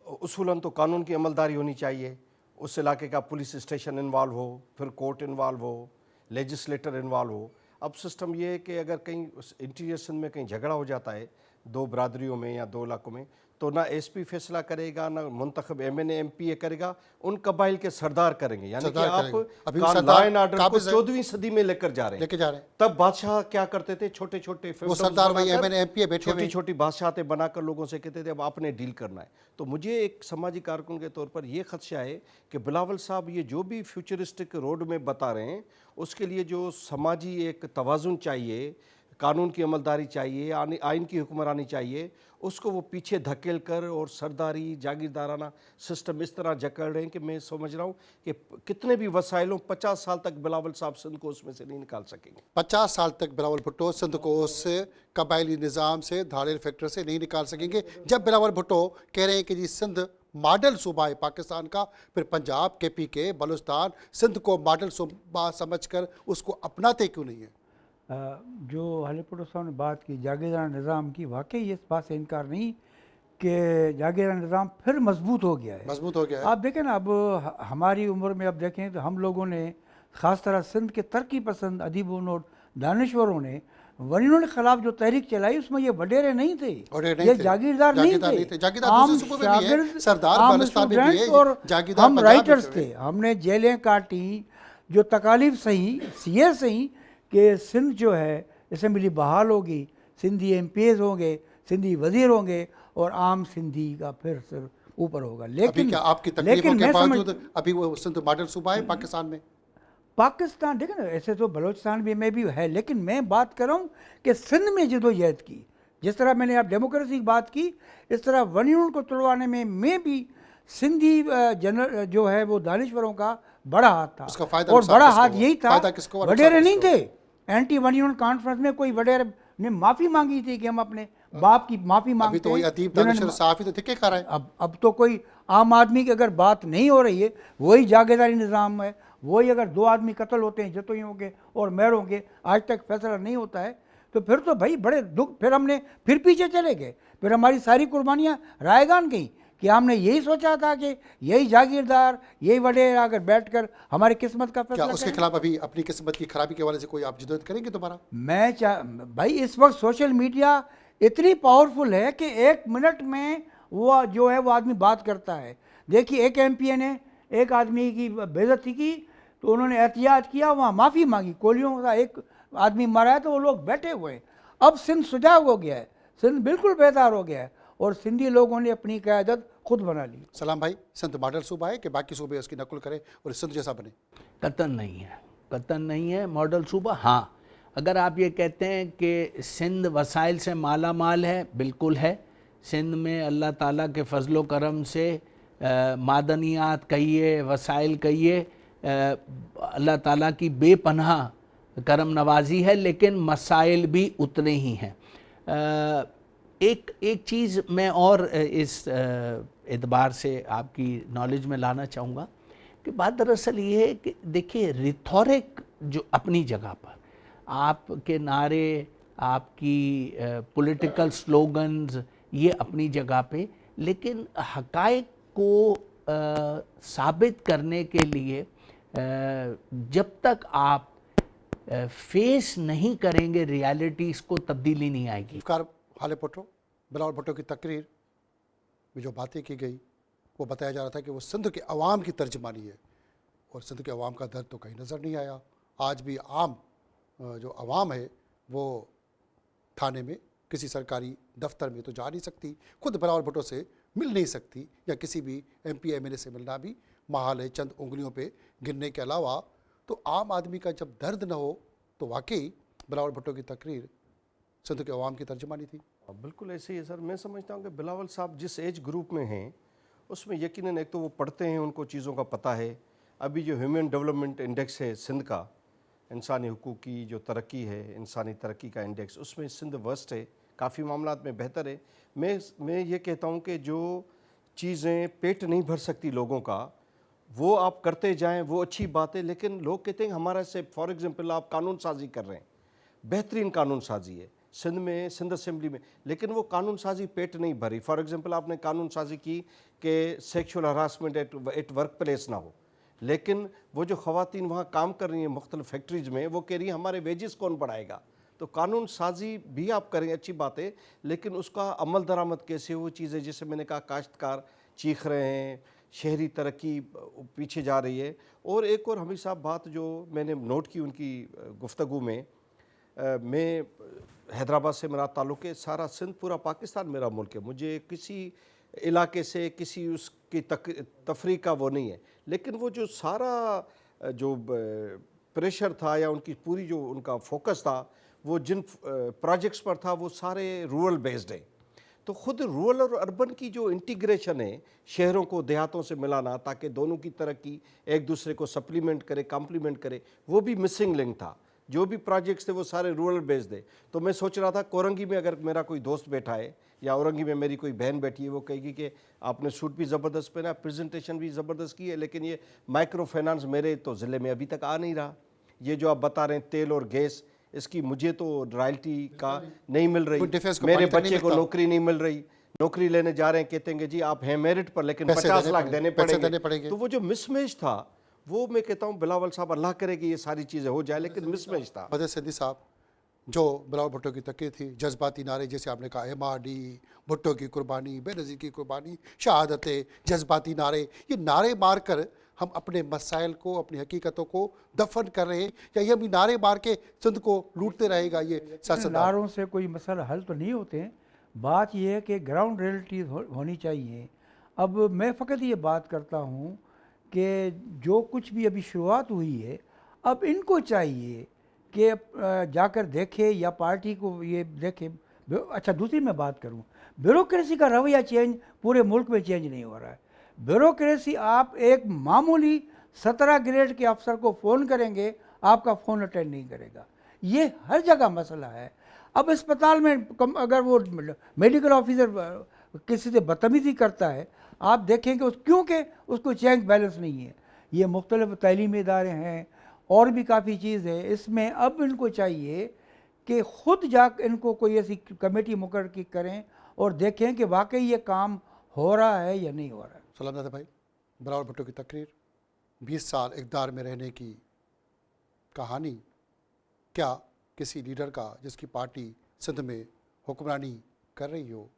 उसूलन तो कानून की अमलदारी होनी चाहिए, उस इलाके का पुलिस स्टेशन इन्वॉल्व हो, फिर कोर्ट इन्वॉल्व हो, लेजिस्लेटर इन्वॉल्व हो। अब सिस्टम ये है कि अगर कहीं इंटीरियर सिंध में कहीं झगड़ा हो जाता है दो बरादरियों में या दो इलाकों में, तो ना SP फैसला करेगा, ना मुंतखब MNA MPA करेगा, उन कबाइल के सरदार लॉ एंड ऑर्डर को 14वीं सदी में लेकर जा रहे हैं। तब बादशाह क्या करते थे, छोटे छोटे छोटी छोटी बादशाहतें बनाकर लोगों से कहते थे अब आपने डील करना है। तो मुझे एक समाजी कारकुन के तौर पर यह खदशा है कि बिलावल साहब ये जो भी फ्यूचरिस्टिक रोड में बता रहे हैं, उसके लिए जो समाजी एक तवाज़ुन चाहिए, कानून की अमलदारी चाहिए, आइन की हुक्मरानी चाहिए, उसको वो पीछे धकेल कर और सरदारी जागीरदाराना सिस्टम इस तरह जकड़ रहे हैं कि मैं समझ रहा हूँ कि कितने भी वसाइलों 50 साल तक बिलावल साहब सिंध को उसमें से नहीं निकाल सकेंगे। 50 साल तक बिलावल भुट्टो सिंध को उस कबायली निज़ाम से, धाड़ेल फैक्टर से नहीं निकाल सकेंगे। जब बिलावल भुट्टो कह रहे हैं कि जी सिंध मॉडल सूबा है पाकिस्तान का, फिर पंजाब, KPK, बलूचिस्तान सिंध को मॉडल सूबा समझकर उसको अपनाते क्यों नहीं है? जो हली भुट्टो साहब ने बात की जागीरदार निज़ाम की, वाकई इस बात से इनकार नहीं कि जागीरदार निज़ाम फिर मजबूत हो गया है। मजबूत हो गया है। आप देखें ना, अब हमारी उम्र में अब देखें तो हम लोगों ने ख़ास तरह सिंध के तरक्की पसंद अदीबों और दानश्वरों ने वरीनों के खिलाफ जो तहरीक चलाई उसमें ये वडेरे नहीं थे, वडेरे नहीं ये थे, जागीरदार नहीं जागीरदार नहीं थे। थे, जागीरदार आम दूसरे सूबों में भी है, शागिर्द, सरदार आम बलुस्तान में भी है, स्टूडेंट्स और जागीरदार हम पंजाब में राइटर्स थे। थे। हमने जेलें काटी, जो तकालीफ सही सीए सही कि सिंध जो है असम्बली बहाल होगी, सिंधी MPs होंगे, सिंधी वजीर होंगे और आम सिंधी का फिर सिर ऊपर होगा। अभी लेकिन क्या आपकी तकलीफों के मैं समझ बावजूद अभी वो सिंध मॉडल सूबा है पाकिस्तान में? पाकिस्तान देखें ना, ऐसे तो बलूचिस्तान भी में भी है, लेकिन मैं बात कर रहा हूँ कि सिंध में जदोजहद की, जिस तरह मैंने आप डेमोक्रेसी की बात की, इस तरह वनीन को तुड़वाने में भी सिंधी जनरल जो है वो दानिश्वरों का बड़ा हाथ था। उसका फायदा और नुकसान बड़ा किसको हाथ हुआ? यही था, फायदा किसको हुआ, वडेरे नुकसान नहीं किसको थे। एंटी वनीन कॉन्फ्रेंस में कोई वडेरे ने माफ़ी मांगी थी कि हम अपने बाप की माफ़ी अभी मांगते तो वही हैं, अदीब जिन्होंने दानिशर साहब तो धिक्के खा रहा है। अब तो कोई आम आदमी की अगर बात नहीं हो रही है, वही जागीरदारी निज़ाम है, वही अगर 2 आदमी कत्ल होते हैं जतोइयों के और मेहरों के, आज तक फैसला नहीं होता है, तो फिर तो भाई बड़े दुख, फिर हमने फिर पीछे चले गए, फिर हमारी सारी कुर्बानियाँ रायगान गई कि हमने यही सोचा था कि यही जागीरदार, यही वडेर अगर बैठकर हमारी किस्मत का क्या फैसला उसके करें। खिलाफ अभी अपनी किस्मत की खराबी के हवाले से कोई आप जिद्दत करेंगे दोबारा? भाई इस वक्त सोशल मीडिया इतनी पावरफुल है कि 1 मिनट में वो जो है वो आदमी बात करता है। देखिए एक MPA ने एक आदमी की बेइज्जती की तो उन्होंने एहतियात किया, वहाँ माफ़ी मांगी, गोलियों का एक आदमी मरा है तो वो लोग बैठे हुए हैं। अब सिंध सुजाग हो गया है, सिंध बिल्कुल बेदार हो गया है और सिंधी लोगों ने अपनी क़यादत खुद बना ली। सलाम भाई, सिंध मॉडल सूबा है कि बाकी सूबे उसकी नकल करें और सिंध जैसा बने? कतन नहीं है, कतन नहीं है मॉडल सूबा। हाँ, अगर आप ये कहते हैं कि सिंध वसाइल से माला माल है, बिल्कुल है। सिंध में अल्लाह ताला के फजलो करम से मादनियात कहिए, वसाइल कहिए, अल्लाह ताला की बेपनाह करम नवाजी है, लेकिन मसाइल भी उतने ही हैं। एक चीज़ मैं और इस एतबार से आपकी नॉलेज में लाना चाहूँगा कि बात दरअसल ये है कि देखिए रिथोरिक जो अपनी जगह पर, आपके नारे, आपकी पॉलिटिकल स्लोगन्स ये अपनी जगह पे, लेकिन हक़ाइक़ को साबित करने के लिए जब तक आप फेस नहीं करेंगे रियलिटीज़ को, तब्दीली नहीं आएगी। कार हाले भुट्टो, बिलावल भुट्टो की तकरीर में जो बातें की गई वो बताया जा रहा था कि वो सिंध के अवाम की तर्जमानी है और सिंध के अवाम का दर्द तो कहीं नज़र नहीं आया। आज भी आम जो अवाम है वो थाने में, किसी सरकारी दफ्तर में तो जा नहीं सकती, खुद बिलावल भुट्टो से मिल नहीं सकती, या किसी भी MP MLA से मिलना भी महाल है, चंद उंगलियों पे गिनने के अलावा। तो आम आदमी का जब दर्द न हो तो वाकई बिलावल भुट्टो की तकरीर सिंध के अवाम की तर्जमानी थी। बिल्कुल ऐसे ही है सर। मैं समझता हूँ कि बिलावल साहब जिस एज ग्रुप में हैं उसमें यकीनन एक तो वो पढ़ते हैं, उनको चीज़ों का पता है। अभी जो ह्यूमन डेवलपमेंट इंडेक्स है सिंध का, इंसानी हुकूक की जो तरक्की है, इंसानी तरक्की का इंडेक्स, उसमें सिंध वर्स्ट है, काफ़ी मामलात में बेहतर है। मैं ये कहता हूँ कि जो चीज़ें पेट नहीं भर सकती लोगों का, वो आप करते जाएं, वो अच्छी बात है। लेकिन लोग कहते हैं हमारा से, फॉर एग्जांपल आप कानून साजी कर रहे हैं, बेहतरीन कानून साजी है सिंध में, सिंध असेंबली में, लेकिन वो कानून साजी पेट नहीं भरी। फॉर एग्जांपल आपने कानून साजी की कि sexual harassment at work place ना हो, लेकिन वो जो ख़वातीन वहाँ काम कर रही हैं मुख्तलिफ फैक्ट्रीज़ में, वो कह रही हैं हमारे वेजेस कौन बढ़ाएगा। तो कानून साजी भी आप करें, अच्छी बात है, लेकिन उसका अमल दरामद कैसे हो। चीज़ें जैसे मैंने कहा, काश्तकार चीख रहे हैं, शहरी तरक्की पीछे जा रही है। और एक और हमीद साहब बात जो मैंने नोट की उनकी गुफ्तगू में, मैं हैदराबाद से मेरा ताल्लुक़ है, सारा सिंध पूरा पाकिस्तान मेरा मुल्क है, मुझे किसी इलाके से किसी उसकी तफरीक का वो नहीं है। लेकिन वो जो सारा जो प्रेशर था या उनकी पूरी जो उनका फोकस था वो जिन प्रोजेक्ट्स पर था वो सारे रूरल बेस्ड हैं। तो ख़ुद रूरल और अर्बन की जो इंटीग्रेशन है, शहरों को देहातों से मिलाना ताकि दोनों की तरक्की एक दूसरे को सप्लीमेंट करे, कम्प्लीमेंट करे, वो भी मिसिंग लिंक था। जो भी प्रोजेक्ट्स थे वो सारे रूरल बेस्ड थे। तो मैं सोच रहा था कोरंगी में अगर मेरा कोई दोस्त बैठा है या औरंगी में मेरी कोई बहन बैठी है, वो कहेगी कि आपने सूट भी ज़बरदस्त पहना, प्रेजेंटेशन भी ज़बरदस्त की है, लेकिन ये माइक्रो फाइनेंस मेरे तो ज़िले में अभी तक आ नहीं रहा। ये जो आप बता रहे हैं तेल और गैस, इसकी मुझे तो रॉयल्टी का नहीं मिल रही, मेरे बच्चे को नौकरी नहीं मिल रही, नौकरी लेने जा रहे हैं, कहते हैं जी आप हैं मेरिट पर लेकिन पैसे 50 देने लाख पड़ेंगे, देने पैसे देने पड़ेंगे। पड़ेंगे। तो वो जो मिसमैच था वो मैं कहता हूँ बिलावल साहब अल्लाह करे कि ये सारी चीज़ें हो जाए, लेकिन मिसमैच था। मदद सिंधी साहब, जो बिलावल भुट्टो की तकरीर थी, जज्बाती नारे जैसे आपने कहा, MRD, भुट्टो की कुर्बानी, बेनज़ीर की कुर्बानी, शहादतें, जज्बाती नारे, ये नारे मारकर हम अपने मसाइल को, अपनी हकीकतों को दफन कर रहे हैं, या ये भी नारे मार के सिंध को लूटते रहेगा ये सियासतदान? नारों से कोई मसला हल तो नहीं होते हैं। बात यह है कि ग्राउंड रियलिटीज़ होनी चाहिए। अब मैं फ़कत ये बात करता हूँ कि जो कुछ भी अभी शुरुआत हुई है, अब इनको चाहिए कि जाकर देखे या पार्टी को ये देखे। अच्छा, दूसरी मैं बात करूँ, ब्यूरोक्रेसी का रवैया चेंज पूरे मुल्क में चेंज नहीं हो रहा है। ब्यूरोक्रेसी, आप एक मामूली 17 ग्रेड के अफसर को फ़ोन करेंगे, आपका फ़ोन अटेंड नहीं करेगा। ये हर जगह मसला है। अब अस्पताल में अगर वो मेडिकल ऑफिसर किसी से बदतमीज़ी करता है, आप देखेंगे क्योंकि उसको चेक बैलेंस नहीं है। ये मुख्तलिफ तलीमी इदारे हैं और भी काफ़ी चीज़ है। इसमें अब इनको चाहिए कि ख़ुद जाकर इनको कोई ऐसी कमेटी मुकर्रर की करें और देखें कि वाकई ये काम हो रहा है या नहीं हो रहा है। सलाम दादा भाई, बिलावल भुट्टो की तकरीर, 20 साल इक़्तिदार में रहने की कहानी, क्या किसी लीडर का जिसकी पार्टी सिंध में हुक्मरानी कर रही हो,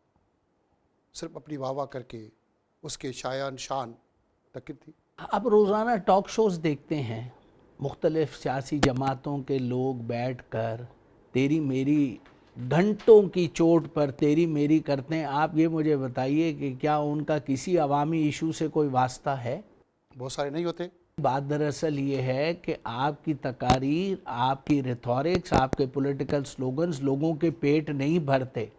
सिर्फ अपनी वाह करके उसके शायान शान तकरीर थी? आप रोज़ाना टॉक शोज़ देखते हैं, मुख्तलिफ़ सियासी जमातों के लोग बैठ कर तेरी मेरी घंटों की चोट पर तेरी मेरी करते हैं। आप ये मुझे बताइए कि क्या उनका किसी अवामी इशू से कोई वास्ता है? बहुत सारे नहीं होते। बात दरअसल ये है कि आपकी तकारीर, आपकी रिथॉरिक्स, आपके पॉलिटिकल स्लोगन्स लोगों के पेट नहीं भरते।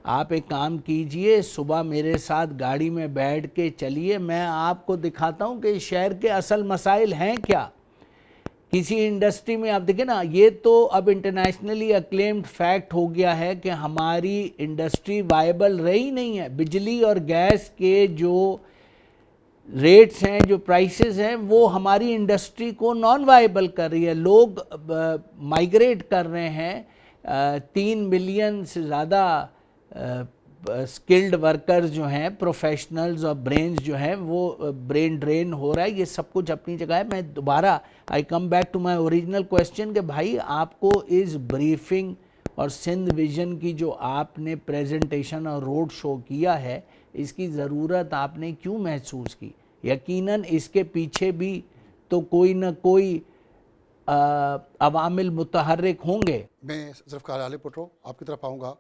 आप एक काम कीजिए, सुबह मेरे साथ गाड़ी में बैठ के चलिए, मैं आपको दिखाता हूँ कि शहर के असल मसाइल हैं क्या। किसी इंडस्ट्री में आप देखें ना, ये तो अब इंटरनेशनली अक्लेम्ड फैक्ट हो गया है कि हमारी इंडस्ट्री वायबल रही नहीं है। बिजली और गैस के जो रेट्स हैं, जो प्राइसेस हैं, वो हमारी इंडस्ट्री को नॉन वायबल कर रही है। लोग माइग्रेट कर रहे हैं। 3 मिलियन से ज़्यादा स्किल्ड वर्कर्स जो हैं, प्रोफेशनल्स और ब्रेन्स जो हैं, वो ब्रेन ड्रेन हो रहा है। ये सब कुछ अपनी जगह है। मैं दोबारा I come back to my original question कि भाई आपको इस ब्रीफिंग और सिंध विजन की जो आपने प्रेजेंटेशन और रोड शो किया है, इसकी ज़रूरत आपने क्यों महसूस की? यकीनन इसके पीछे भी तो कोई ना कोई अवामिल मुतहर्रिक होंगे। मैं ज़ुल्फ़िकार अली भुट्टो आपकी तरफ आऊँगा।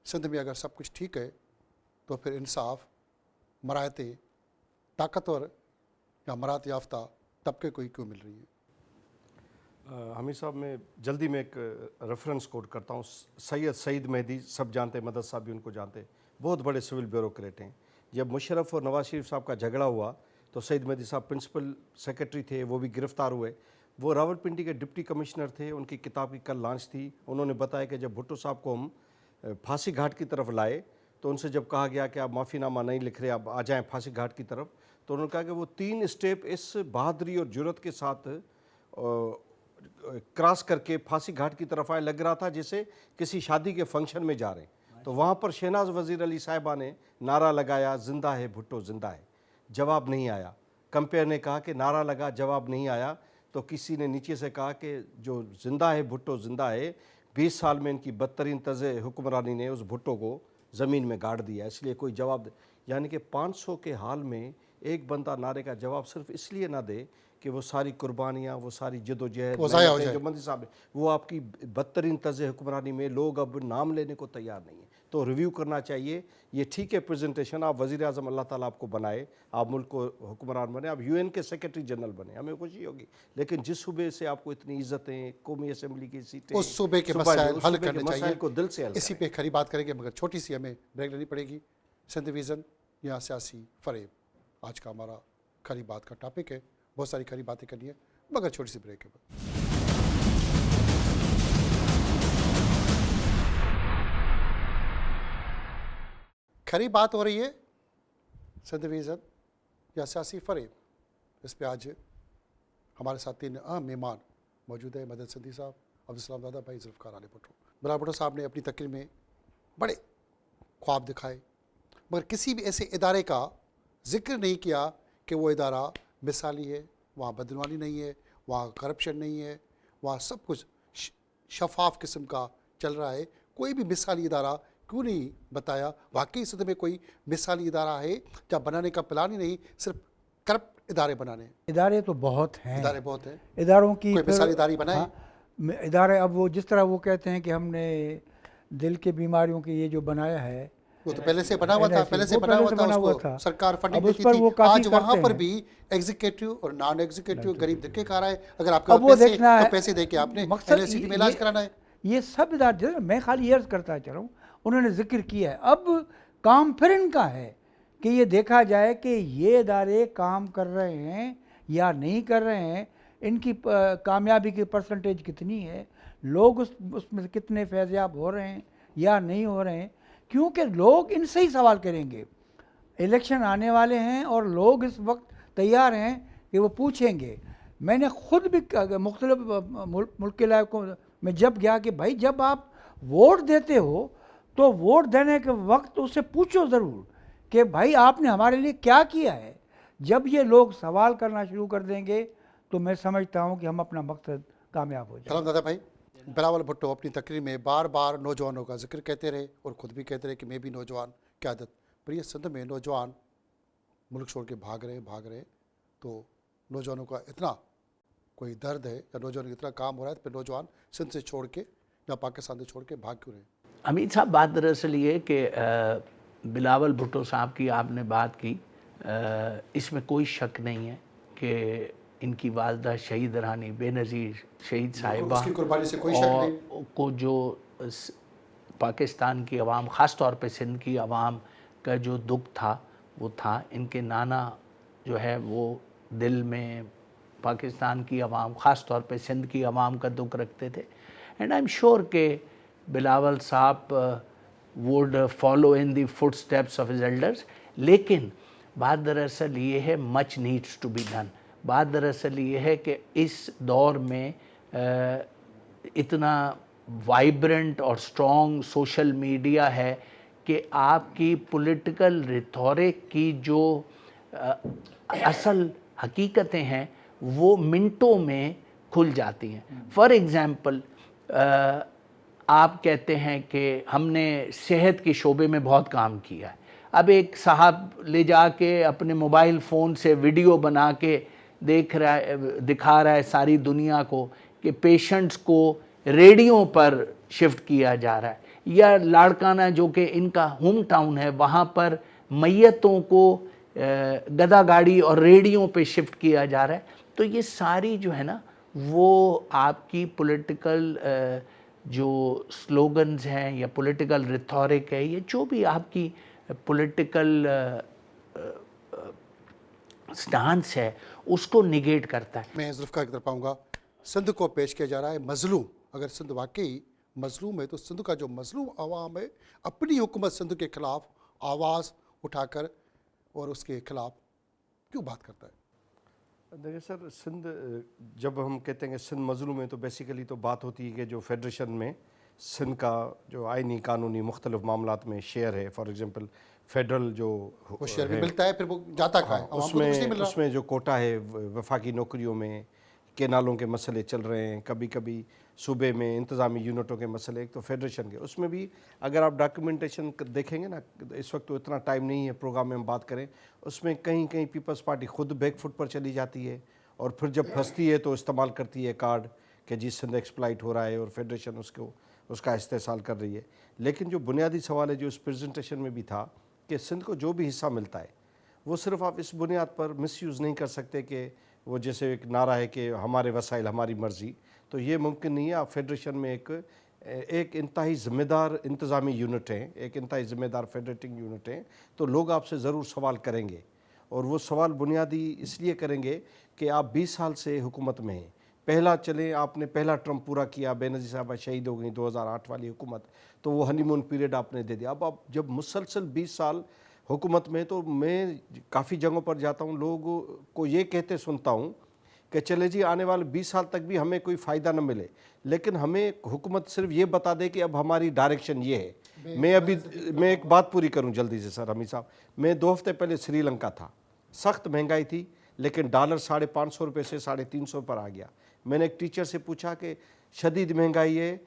सिंध में अगर सब कुछ ठीक है तो फिर इंसाफ, मराहतें, ताकतवर या मराहत याफ्ता तबके को ही क्यों मिल रही है? हमीद साहब, मैं जल्दी में एक रेफरेंस कोट करता हूँ। सैयद सईद मेहदी, सब जानते हैं, मदद साहब भी उनको जानते हैं, बहुत बड़े सिविल ब्यूरोक्रेट हैं। जब मुशर्रफ और नवाज शरीफ साहब का झगड़ा हुआ तो सईद मेहदी साहब प्रिंसिपल सेक्रेटरी थे, वो भी गिरफ्तार हुए। वो रावलपिंडी के डिप्टी कमिश्नर थे। उनकी किताब की कल लॉन्च थी। उन्होंने बताया कि जब भुट्टो साहब को हम फांसी घाट की तरफ लाए तो उनसे जब कहा गया कि आप माफ़ीनामा नहीं लिख रहे, आप आ जाएं फांसी घाट की तरफ, तो उन्होंने कहा कि वो 3 स्टेप इस बहादुरी और जुर्रत के साथ क्रॉस करके फांसी घाट की तरफ आए, लग रहा था जैसे किसी शादी के फंक्शन में जा रहे हैं। तो वहाँ पर शहनाज वज़ीर अली साहिबा ने नारा लगाया, जिंदा है भुट्टो जिंदा है। जवाब नहीं आया। कंपेयर ने कहा कि नारा लगा, जवाब नहीं आया। तो किसी ने नीचे से कहा कि जो जिंदा है भुट्टो जिंदा है, 20 साल में इनकी बदतरीन तर्ज़ हुक्मरानी ने उस भुट्टो को ज़मीन में गाड़ दिया, इसलिए कोई जवाब। यानी कि 500 के हाल में एक बंदा नारे का जवाब सिर्फ इसलिए ना दे कि वो सारी कुर्बानियाँ, वो सारी जदोजहद जो मंत्री साहब है, वो आपकी बदतरीन तर्ज़ हुक्मरानी में लोग अब नाम लेने को तैयार नहीं है। तो रिव्यू करना चाहिए। ये ठीक है प्रेजेंटेशन, आप वज़ीर आज़म अल्लाह ताला आपको बनाए, आप मुल्क को हुक्मरान बने, आप UN के सेक्रेटरी जनरल बने, हमें खुशी होगी। लेकिन जिस सूबे से आपको इतनी इज़्ज़तें, कौमी असम्बली की सीटें, उस सूबे के मसाइल हल करने चाहिए को दिल से हल। इसी पे खरी बात करेंगे, मगर छोटी सी हमें ब्रेक लेनी पड़ेगी। सिंध विज़न या सियासी फरेब, आज का हमारा खरी बात का टॉपिक है। बहुत सारी खरी बातें करनी है, मगर छोटी सी ब्रेक है। खरी बात हो रही है सिंध विज़न या सियासी फरेब। इस पे आज हमारे साथ 3 अहम मेहमान मौजूद है। मदद सिंधी साहब, अब्दुल दादा भाई, ज़ुल्फ़िकार अली भुट्टो। बिलावल भुट्टो साहब ने अपनी तकरीर में बड़े ख्वाब दिखाए, मगर किसी भी ऐसे इदारे का जिक्र नहीं किया कि वो इदारा मिसाली है, वहाँ बदनवाली नहीं है, वहाँ करप्शन नहीं है, वहाँ सब कुछ शफाफ किस्म का चल रहा है। कोई भी मिसाली इदारा क्यों नहीं बताया? वाकई सद में कोई मिसाली इदारा है जहाँ बनाने का प्लान ही नहीं, सिर्फ करप्ट इदारे बनाने हैं? इदारे तो बहुत हैं, इदारे बहुत हैं, इदारों की कोई फिर- मिसाली इदारे बनाए? हाँ, इदारे अब वो जिस तरह वो कहते हैं कि हमने दिल की बीमारियों के ये जो बनाया है, वो तो पहले से बना हुआ था, NIC, पहले से वो बना पहले हुआ से था, बना हुआ उसको था। सरकार फंडिंग अब उस देती पर थी। वो काफ़ी आज वहाँ करते पर हैं। भी एग्जीक्यूटिव और नॉन एग्जीक्यूटिव गरीब धक्के खा रहा है। अगर आपके अब पास वो पैसे देखना है, तो पैसे दे के आपने मकसद NICT में इलाज कराना है। ये सब इदारे, जैसे मैं खाली अर्ज करता चल रहा हूँ, उन्होंने जिक्र किया है। अब काम फिर इनका है कि ये देखा जाए कि ये इदारे काम कर रहे हैं या नहीं कर रहे हैं, इनकी कामयाबी की परसेंटेज कितनी है, लोग उसमें से कितने फैज़याब हो रहे हैं या नहीं हो रहे हैं। क्योंकि लोग इनसे ही सवाल करेंगे, इलेक्शन आने वाले हैं और लोग इस वक्त तैयार हैं कि वो पूछेंगे। मैंने ख़ुद भी मुख्तलिफ मुल्क के इलाकों में जब गया कि भाई जब आप वोट देते हो तो वोट देने के वक्त उससे पूछो ज़रूर कि भाई आपने हमारे लिए क्या किया है। जब ये लोग सवाल करना शुरू कर देंगे तो मैं समझता हूँ कि हम अपना मकसद कामयाब हो जाए। सलाम दादा भाई। बिलावल भुट्टो अपनी तकरीर में बार बार नौजवानों का जिक्र कहते रहे और ख़ुद भी कहते रहे कि मैं भी नौजवान क़यादत। पर ये सिंध में नौजवान मुल्क छोड़ के भाग रहे, तो नौजवानों का इतना कोई दर्द है या नौजवानों का इतना काम हो रहा है, तो फिर नौजवान सिंध से छोड़ के या पाकिस्तान से छोड़ के भाग क्यों रहे? अमीर साहब, बात दरअसल ये कि बिलावल भुट्टो साहब की आपने बात की, इसमें कोई शक नहीं है कि इनकी वालदा शहीद रानी बेनज़ीर शहीद साहिबा उसकी कुर्बानी से कोई शक नहीं। को जो पाकिस्तान की आवाम, ख़ास तौर पे सिंध की आवाम का जो दुख था वो था। इनके नाना जो है वो दिल में पाकिस्तान की आवाम, ख़ास तौर पे सिंध की आवाम का दुख रखते थे। एंड आई एम श्योर के बिलावल साहब would follow in the footsteps of his elders. लेकिन बात दरअसल ये है, much needs to be done. बात दरअसल ये है कि इस दौर में इतना वाइब्रेंट और स्ट्रॉन्ग सोशल मीडिया है कि आपकी पॉलिटिकल रिथोरिक की जो असल हकीकतें हैं वो मिनटों में खुल जाती हैं। फॉर एग्ज़ाम्पल, आप कहते हैं कि हमने सेहत के शोबे में बहुत काम किया है। अब एक साहब ले जाके अपने मोबाइल फ़ोन से वीडियो बना के दिखा रहा है सारी दुनिया को कि पेशेंट्स को रेडियो पर शिफ्ट किया जा रहा है, या लाड़काना जो कि इनका होम टाउन है वहाँ पर मैयतों को गदा गाड़ी और रेडियो पे शिफ्ट किया जा रहा है। तो ये सारी जो है ना वो आपकी पॉलिटिकल जो स्लोगन्स हैं या पॉलिटिकल रिथोरिक है, ये जो भी आपकी पॉलिटिकल स्टांस है उसको निगेट करता है। मैं जुल्फ़िकार की तरफ आऊँगा। सिंध को पेश किया जा रहा है मजलूम। अगर सिंध वाकई मजलूम है तो सिंध का जो मजलूम आवाम है अपनी हुकूमत सिंध के ख़िलाफ़ आवाज़ उठाकर और उसके ख़िलाफ़ क्यों बात करता है? देखिए सर, सिंध जब हम कहते हैं कि सिंध मजलूम है तो बेसिकली तो बात होती है कि जो फेडरेशन में सिंध का जो आइनी कानूनी मुख्तलिफ मामलात में शेयर है, फॉर एग्ज़ाम्पल फेडरल जो वो शेयर भी मिलता है, फिर वो जाता कहाँ है? आवाम को तो कुछ नहीं मिल रहा। उसमें जो कोटा है वफाकी नौकरियों में, केनालों के मसले चल रहे हैं, कभी कभी सूबे में इंतज़ामी यूनिटों के मसले, एक तो फेडरेशन के उसमें भी अगर आप डॉक्यूमेंटेशन देखेंगे ना, इस वक्त तो इतना टाइम नहीं है प्रोग्राम में हम बात करें, उसमें कहीं कहीं पीपल्स पार्टी खुद बैकफुट पर चली जाती है और फिर जब फंसती है तो इस्तेमाल करती है कार्ड कि जी सिंध एक्सप्लाइट हो रहा है और फेडरेशन उसका इस्तेसाल कर रही है। लेकिन जो बुनियादी सवाल है जो इस प्रेजेंटेशन में भी था कि सिंध को जो भी हिस्सा मिलता है वो सिर्फ आप इस बुनियाद पर मिसयूज़ नहीं कर सकते कि वो जैसे एक नारा है कि हमारे वसाइल हमारी मर्ज़ी, तो ये मुमकिन नहीं है। आप फेडरेशन में एक इंतहाई ज़िम्मेदार इंतज़ामी यूनिट हैं, एक इंतहाई ज़िम्मेदार फेडरेटिंग यूनिट हैं, तो लोग आपसे ज़रूर सवाल करेंगे और वो सवाल बुनियादी इसलिए करेंगे कि आप 20 साल से हुकूमत में हैं। पहला चलें, आपने पहला टर्म पूरा किया, बेनज़ीर साहबा शहीद हो गई 2008 वाली हुकूमत, तो वो हनीमून पीरियड आपने दे दिया। अब आप जब मुसलसल 20 साल हुकूमत में, तो मैं काफ़ी जगहों पर जाता हूँ, लोगों को ये कहते सुनता हूँ कि चले जी आने वाले 20 साल तक भी हमें कोई फ़ायदा न मिले, लेकिन हमें हुकूमत सिर्फ ये बता दे कि अब हमारी डायरेक्शन ये है। मैं एक बात पूरी करूं जल्दी से सर हमीद साहब। मैं 2 हफ्ते पहले श्रीलंका था, सख्त महंगाई थी, लेकिन डॉलर 550 रुपये से 350 पर आ गया। मैंने एक टीचर से पूछा कि शदीद महंगाई है,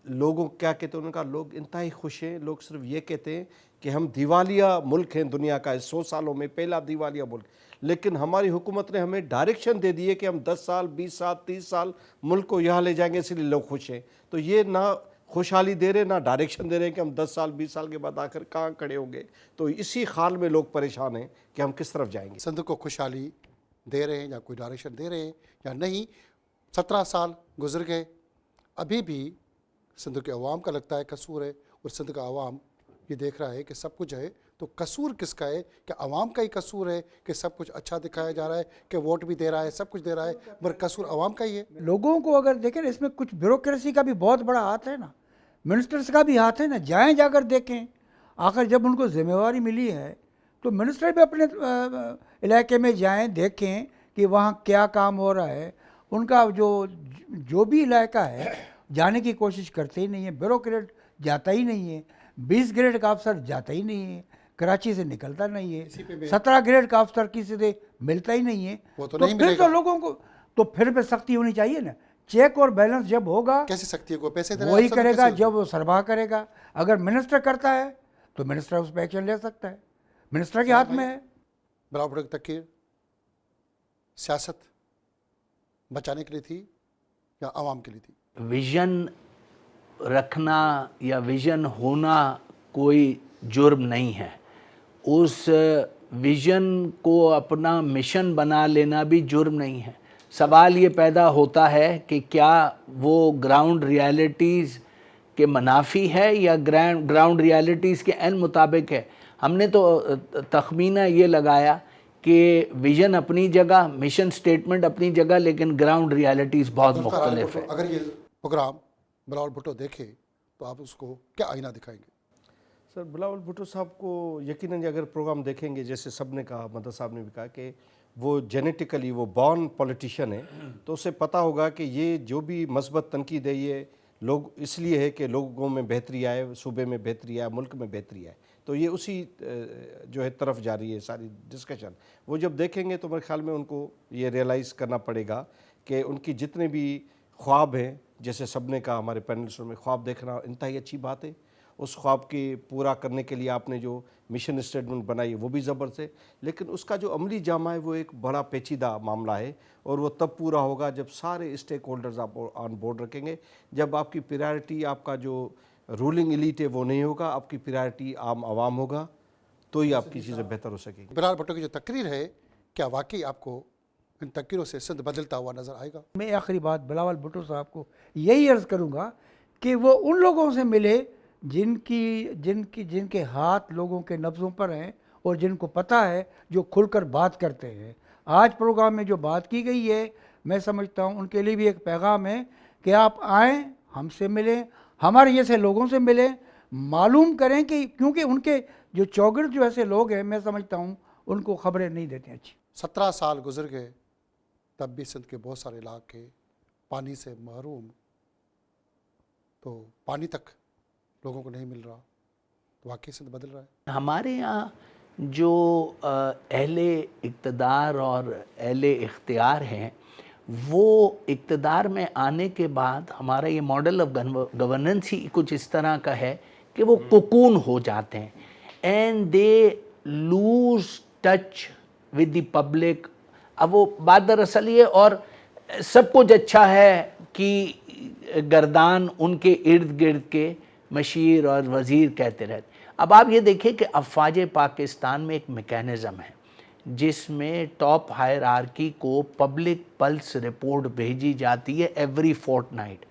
लोगों क्या कहते हैं? उन्होंने कहा लोग इंतहाई खुश हैं, लोग सिर्फ ये कहते हैं कि हम दिवालिया मुल्क हैं, दुनिया का 100 सालों में पहला दिवालिया मुल्क। लेकिन हमारी हुकूमत ने हमें डायरेक्शन दे दी है कि हम 10 साल 20 साल 30 साल मुल्क को यहाँ ले जाएंगे, इसलिए लोग खुश हैं। तो ये ना खुशहाली दे रहे ना डायरेक्शन दे रहे हैं कि हम 10 साल 20 साल के बाद आकर कहाँ खड़े होंगे। तो इसी हाल में लोग परेशान हैं कि हम किस तरफ जाएंगे। सिंध को खुशहाली दे रहे हैं या कोई डायरेक्शन दे रहे हैं या नहीं। 17 साल गुजर गए, अभी भी सिंध के अवाम का लगता है कसूर है, और सिंध का अवाम ये देख रहा है कि सब कुछ है, तो कसूर किसका है? कि अवाम का ही कसूर है कि सब कुछ अच्छा दिखाया जा रहा है, कि वोट भी दे रहा है, सब कुछ दे रहा है, मगर कसूर अवाम का ही है। लोगों को अगर देखें ना, इसमें कुछ ब्यूरोक्रेसी का भी बहुत बड़ा हाथ है ना, मिनिस्टर्स का भी हाथ है ना। जाएं जाकर देखें, आखिर जब उनको जिम्मेवारी मिली है तो मिनिस्टर भी अपने इलाके में जाएं, देखें कि वहाँ क्या काम हो रहा है। उनका जो भी इलाका है जाने की कोशिश करते ही नहीं है। ब्यूरोक्रेट जाता ही नहीं है, 20 ग्रेड का अफसर जाता ही नहीं है, कराची से निकलता नहीं है, 17 ग्रेड का अफसर किसी से मिलता ही नहीं है। वो तो तो नहीं फिर मिलेगा। तो लोगों को तो फिर पे सख्ती होनी चाहिए ना। चेक और बैलेंस जब होगा कैसे सकती है? कोई पैसे दे रहा है, वही अफसर को करेगा कैसे? जब वो सरबराह करेगा। अगर मिनिस्टर करता है तो मिनिस्टर उस पर एक्शन ले सकता है, मिनिस्टर के हाथ में है। बराबर तक की सियासत बचाने के लिए थी या आवाम के लिए थी? विजन रखना या विजन होना कोई जुर्म नहीं है। उस विजन को अपना मिशन बना लेना भी जुर्म नहीं है। सवाल ये पैदा होता है कि क्या वो ग्राउंड रियलिटीज़ के मुनाफी है या ग्राउंड रियलिटीज़ के एन मुताबिक है। हमने तो तखमीना ये लगाया कि विजन अपनी जगह, मिशन स्टेटमेंट अपनी जगह, लेकिन ग्राउंड रियलिटीज़ बहुत मुख्तलिफ है। अगर ये प्रोग्राम बिलावल भुट्टो देखे तो आप उसको क्या आईना दिखाएंगे? सर बिलावल भुट्टो साहब को यकीनन अगर प्रोग्राम देखेंगे, जैसे सब ने कहा, मदद साहब ने भी कहा कि वो जेनेटिकली वो बॉर्न पॉलिटिशियन है, तो उसे पता होगा कि ये जो भी मस्बत तनकीद है ये लोग इसलिए है कि लोगों में बेहतरी आए, सूबे में बेहतरी आए, मुल्क में बेहतरी आए। तो ये उसी जो है तरफ जा रही है सारी डिस्कशन। वो जब देखेंगे तो मेरे ख्याल में उनको ये रियलाइज़ करना पड़ेगा कि उनकी जितने भी ख्वाब हैं, जैसे सब ने कहा हमारे पैनलिस्टों में, ख्वाब देखना इंतहाई अच्छी बात है। उस ख्वाब के पूरा करने के लिए आपने जो मिशन स्टेटमेंट बनाई है वो भी ज़बरदस्त है, लेकिन उसका जो अमली जामा है वो एक बड़ा पेचीदा मामला है, और वो तब पूरा होगा जब सारे स्टेक होल्डर्स आप ऑन बोर्ड रखेंगे। जब आपकी प्रायोरिटी आपका जो रूलिंग एलीट है वो नहीं होगा, आपकी प्रायोरिटी आम आवाम होगा, तो ही आपकी चीज़ें बेहतर हो सकेंगी। बिलावल भुट्टो की जो तकरीर है, क्या वाकई आपको इन तकरीरों से सिंध बदलता हुआ नजर आएगा? मैं आखिरी बात बिलावल भुट्टो साहब को यही अर्ज़ करूँगा कि वो उन लोगों से मिले जिनके हाथ लोगों के नब्ज़ों पर हैं और जिनको पता है, जो खुलकर बात करते हैं। आज प्रोग्राम में जो बात की गई है, मैं समझता हूँ उनके लिए भी एक पैगाम है कि आप आएँ, हमसे मिलें, हमारे जैसे लोगों से मिलें, मालूम करें कि क्योंकि उनके जो चौगिर्द जो ऐसे लोग हैं, मैं समझता हूँ उनको खबरें नहीं देते अच्छी। 17 साल गुजर गए, तब भी सिंध के बहुत सारे इलाके पानी से महरूम, तो पानी तक लोगों को नहीं मिल रहा, तो वाकई सिंध बदल रहा है। हमारे यहाँ जो अहले इक़्तिदार और अहले इख्तियार हैं, वो इक़्तिदार में आने के बाद हमारा ये मॉडल ऑफ गवर्नेंस ही कुछ इस तरह का है कि वो कोकून हो जाते हैं and they lose touch with the public. अब वो बात दरअसल ये, और सब कुछ अच्छा है कि गर्दान उनके इर्द गिर्द के मशीर और वज़ीर कहते रहते। अब आप ये देखिए कि अफ़वाज पाकिस्तान में एक मेकैनिज़म है जिसमें टॉप हायरार्की को पब्लिक पल्स रिपोर्ट भेजी जाती है एवरी फोर्टनाइट।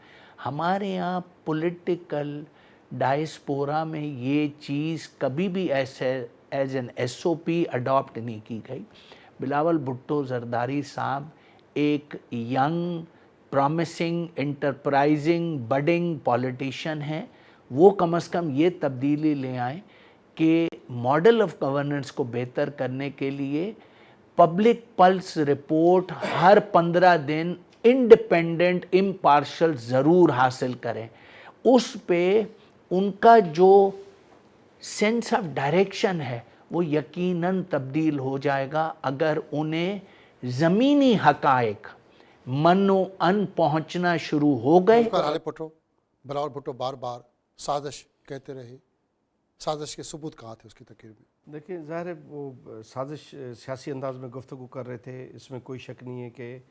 हमारे यहाँ पॉलिटिकल डायस्पोरा में ये चीज़ कभी भी ऐसे एज एन SOP अडॉप्ट नहीं की गई। बिलावल भुट्टो ज़रदारी साहब एक young, promising, enterprising, budding politician हैं। वो कम से कम ये तब्दीली ले आए कि मॉडल ऑफ गवर्नेंस को बेहतर करने के लिए पब्लिक पल्स रिपोर्ट हर 15 दिन इंडिपेंडेंट, इम्पार्शल ज़रूर हासिल करें। उस पे उनका जो सेंस ऑफ डायरेक्शन है वो यकीनन तब्दील हो जाएगा अगर उन्हें ज़मीनी हकायक मनो अन पहुंचना शुरू हो गए। जुल्फ़िकार आली भुट्टो, बिलावल भुट्टो बार बार साजिश कहते रहे, साजिश के सबूत कहाँ थे उसकी तकरीर में? देखिए ज़ाहिर है वो साजिश सियासी अंदाज में गुफ्तगू कर रहे थे, इसमें कोई शक नहीं है कि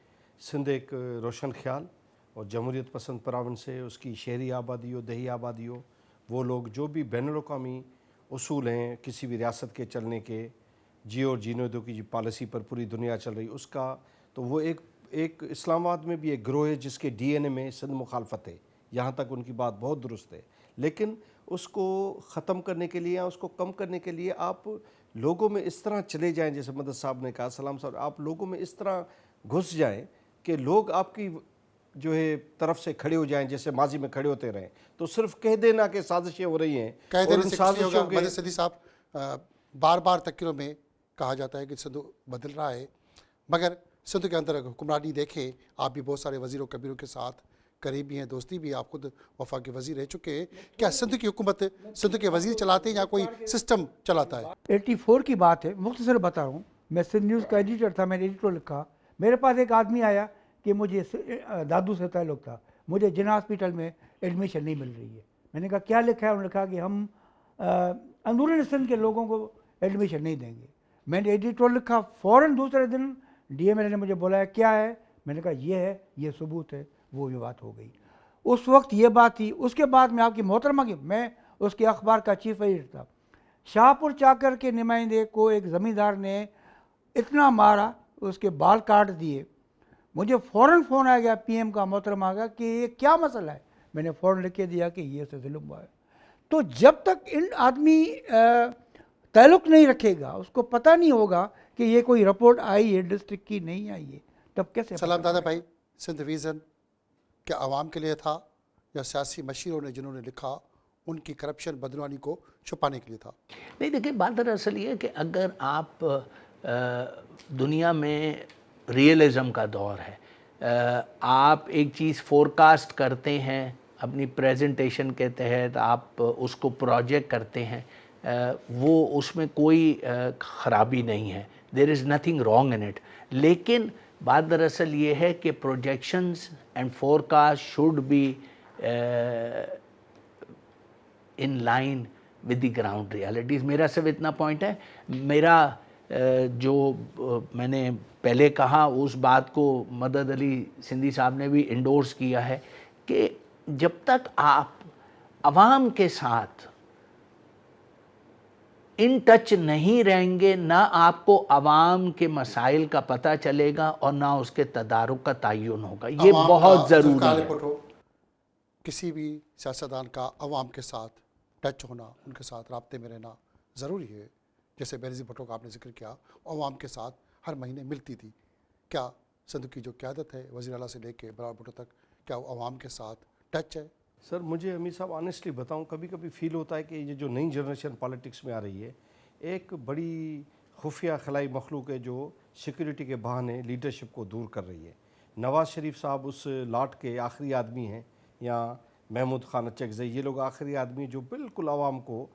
सिंध एक रोशन ख्याल और जमहूरियत पसंद परावन से उसकी शहरी आबादी हो, दही आबादी हो, वो लोग जो भी बैनुल-अक़वामी उसूल हैं किसी भी रियासत के चलने के, जियो और जीने दो की जो पॉलिसी पर पूरी दुनिया चल रही उसका, तो वो एक इस्लामाबाद में भी एक ग्रोह है जिसके डीएनए में सिंध मुखालफत है, यहाँ तक उनकी बात बहुत दुरुस्त है। लेकिन उसको ख़त्म करने के लिए या उसको कम करने के लिए आप लोगों में इस तरह चले जाएं, जैसे मदद साहब ने कहा, सलाम साहब, आप लोगों में इस तरह घुस जाएं कि लोग आपकी जो है तरफ से खड़े हो जाएं, जैसे माजी में खड़े होते रहें। तो सिर्फ कह देना कि साजिशें हो रही हैं, कह और देने इन से कुछ नहीं होगा। साजिशों के मदद सदी साहब, बार बार तकरीरों में कहा जाता है कि सिंध बदल रहा है, मगर सिंध के अंदर हुक्मरानी देखें, आप भी बहुत सारे वज़ीरों कबीरों के साथ करीबी हैं, दोस्ती भी, आप खुद वफाकी वज़ीर रह चुके हैं। क्या सिंध की हुकूमत सिंध के वज़ीर चलाते हैं या कोई सिस्टम चलाता है? 84 की बात है, मुख्तसर बता रहा हूँ। मैं सिंध न्यूज़ का एडिटर था, मैंने एडिटर लिखा। मेरे पास एक आदमी आया कि मुझे दादू से ताल्लुक़ था, मुझे जिन्ना हॉस्पिटल में एडमिशन नहीं मिल रही है। मैंने कहा क्या लिखा है? उन्होंने कहा कि हम अंदरूनी सिंध के लोगों को एडमिशन नहीं देंगे। मैंने एडिटोरियल लिखा, फ़ौरन दूसरे दिन डीएमएल ने मुझे बुलाया, क्या है? मैंने कहा ये है, ये सबूत है। वो ये बात हो गई, उस वक्त ये बात थी। उसके बाद में आपकी मोहतरमा की, मैं उसके अखबार का चीफ एडिटर था, शाहपुर चाकर के नुमाइंदे को एक ज़मींदार ने इतना मारा, उसके बाल काट दिए। मुझे फ़ौरन फ़ोन आ गया पीएम का, मोहतरमा का, कि ये क्या मसला है। मैंने फ़ौरन लिख के दिया कि ये से जुल्म हुआ है। तो जब तक इन आदमी ताल्लुक़ नहीं रखेगा, उसको पता नहीं होगा कि ये कोई रिपोर्ट आई है डिस्ट्रिक्ट की, नहीं आई है, तब कैसे? सलाम दादा भाई, सिंध विज़न क्या आवाम के लिए था या सियासी मशीरों ने जिन्होंने लिखा उनकी करप्शन बदनवानी को छुपाने के लिए था? नहीं, देखिए बात दरअसल ये है कि अगर आप दुनिया में रियलिज़म का दौर है, आप एक चीज़ फोरकास्ट करते हैं अपनी प्रेजेंटेशन के तहत, आप उसको प्रोजेक्ट करते हैं, वो उसमें कोई ख़राबी नहीं है, there is nothing wrong in it. लेकिन बात दरअसल ये है कि projections and forecast should be in line with the ground realities. मेरा सिर्फ इतना पॉइंट है। मेरा जो मैंने पहले कहा उस बात को मदद अली सिंधी साहब ने भी इंडोर्स किया है कि जब तक आप आवाम के साथ इन टच नहीं रहेंगे, ना आपको आवाम के मसाइल का पता चलेगा और ना उसके तदारुक का तयन होगा। ये बहुत ज़रूरी है। किसी भी सियासतदान का आवाम के साथ टच होना, उनके साथ राब्ते में रहना ज़रूरी है। जैसे बेनज़ीर भुट्टो का आपने जिक्र किया, आवाम के साथ हर महीने मिलती थी। क्या सिंध की जो क़यादत है वज़ीर आला से लेके बिलावल भुट्टो तक, क्या वो आवाम के साथ टच है? सर मुझे अमीर साहब ऑनेस्टली बताऊं, कभी कभी फील होता है कि ये जो नई जनरेशन पॉलिटिक्स में आ रही है, एक बड़ी खुफिया खलाई मखलूक है जो सिक्योरिटी के बहाने लीडरशिप को दूर कर रही है। नवाज़ शरीफ साहब उस लाट के आखिरी आदमी हैं, या महमूद खान अचकज़ई, ये लोग आखिरी आदमी जो बिल्कुल आवाम को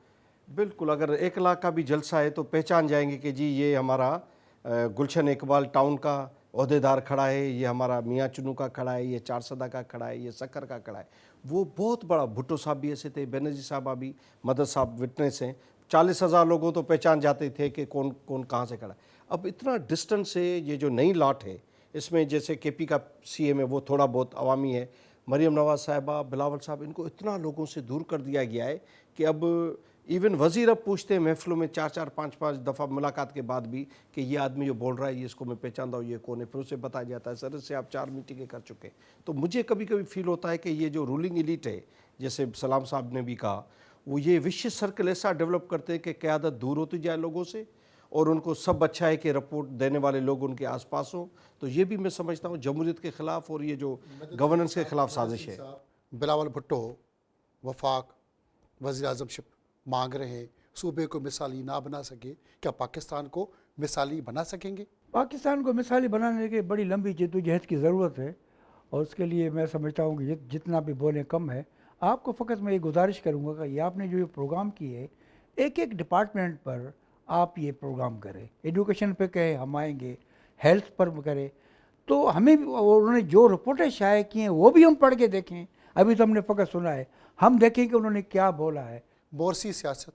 बिल्कुल, अगर 1 लाख का भी जलसा है तो पहचान जाएंगे कि जी ये हमारा गुलशन इकबाल टाउन का ओहदेदार खड़ा है, ये हमारा मियाँ चुनू का खड़ा है, ये चारसदा का खड़ा है, ये सक्कर का खड़ा है। वो बहुत बड़ा, भुट्टो साहब भी ऐसे थे, बेनज़ीर साहब भी, मदद साहब विटनेस हैं। 40,000 लोगों तो पहचान जाते थे कि कौन कौन कहाँ से खड़ा है। अब इतना डिस्टेंस से ये जो नई लाट है, इसमें जैसे केपी का सीएम है वो थोड़ा बहुत अवामी है, मरीम नवाज़ साहिबा, बिलावल साहब, इनको इतना लोगों से दूर कर दिया गया है कि अब इवन वज़ीर अब पूछते हैं महफिलों में 4-4, 5-5 दफ़ा मुलाकात के बाद भी कि ये आदमी जो बोल रहा है ये इसको मैं पहचानता हूँ, ये कौन है, फिर उसे बताया जाता है सर से आप 4 मीटिंगें कर चुके हैं। तो मुझे कभी कभी फील होता है कि ये जो रूलिंग एलीट है, जैसे सलाम साहब ने भी कहा, वो ये विशिष्ट सर्कल ऐसा डेवलप करते हैं कि क़यादत दूर होती जाए लोगों से, और उनको सब अच्छा है कि रिपोर्ट देने वाले लोग उनके आसपास हों। तो ये भी मैं समझता हूँ जमहूरियत के ख़िलाफ़ और ये जो गवर्नेंस के ख़िलाफ़ साजिश है। बिलावल भुट्टो वफाक वज़ीर आज़मशिप मांग रहे हैं, सूबे को मिसाली ना बना सके, क्या पाकिस्तान को मिसाली बना सकेंगे? पाकिस्तान को मिसाली बनाने के बड़ी लंबी जद्दोजहद की ज़रूरत है, और उसके लिए मैं समझता हूँ कि जितना भी बोलें कम है। आपको फ़कत मैं ये गुजारिश करूँगा कि ये आपने जो ये प्रोग्राम की है, एक एक डिपार्टमेंट पर आप ये प्रोग्राम करें, एजुकेशन पे कहें हम आएंगे, हेल्थ पर करें, तो हमें भी उन्होंने जो रिपोर्टें शाये की हैं वो भी हम पढ़ के देखें। अभी तो हमने फ़कत सुना है, हम देखें कि उन्होंने क्या बोला है। मोरसी सियासत,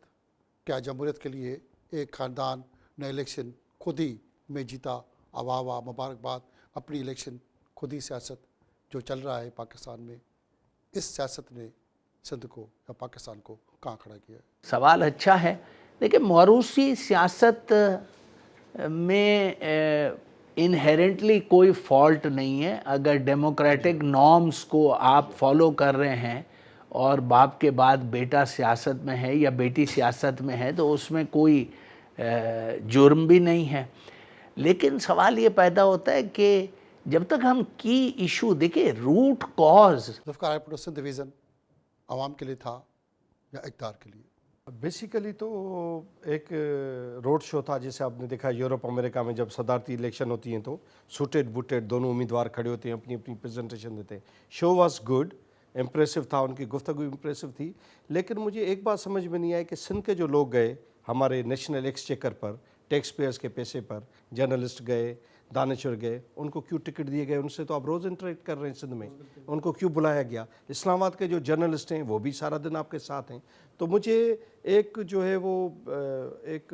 क्या जमहूरियत के लिए एक ख़ानदान ने इलेक्शन खुद ही में जीता, वाह वाह मुबारकबाद, अपनी इलेक्शन खुद ही सियासत जो चल रहा है पाकिस्तान में, इस सियासत ने सिंध को या पाकिस्तान को कहाँ खड़ा किया? सवाल अच्छा है। देखिए, मौरूसी सियासत में इनहेरेंटली कोई फॉल्ट नहीं है। अगर डेमोक्रेटिक नॉर्म्स को आप फॉलो कर रहे हैं और बाप के बाद बेटा सियासत में है या बेटी सियासत में है, तो उसमें कोई जुर्म भी नहीं है। लेकिन सवाल ये पैदा होता है कि जब तक हम की इशू देखिए, root cause. Zulfikar Ali Bhutto Sindh division आवाम के लिए था या इक़्तिदार के लिए? बेसिकली तो एक रोड शो था, जैसे आपने देखा यूरोप अमेरिका में जब सदारती इलेक्शन होती हैं तो सूटेड बूटेड दोनों उम्मीदवार खड़े होते हैं, अपनी अपनी प्रेजेंटेशन देते हैं। शो वाज गुड, इम्प्रेसिव था, उनकी गुफ्तगू इम्प्रेसिव थी। लेकिन मुझे एक बात समझ में नहीं आई कि सिंध के जो लोग गए हमारे नेशनल एक्सचेकर पर, टैक्स पेयर्स के पैसे पर, जर्नलिस्ट गए, दानिशवर गए, उनको क्यों टिकट दिए गए? उनसे तो आप रोज़ इंटरेक्ट कर रहे हैं सिंध में, उनको क्यों बुलाया गया? इस्लामाबाद के जो जर्नलिस्ट हैं वो भी सारा दिन आपके साथ हैं। तो मुझे एक जो है वो एक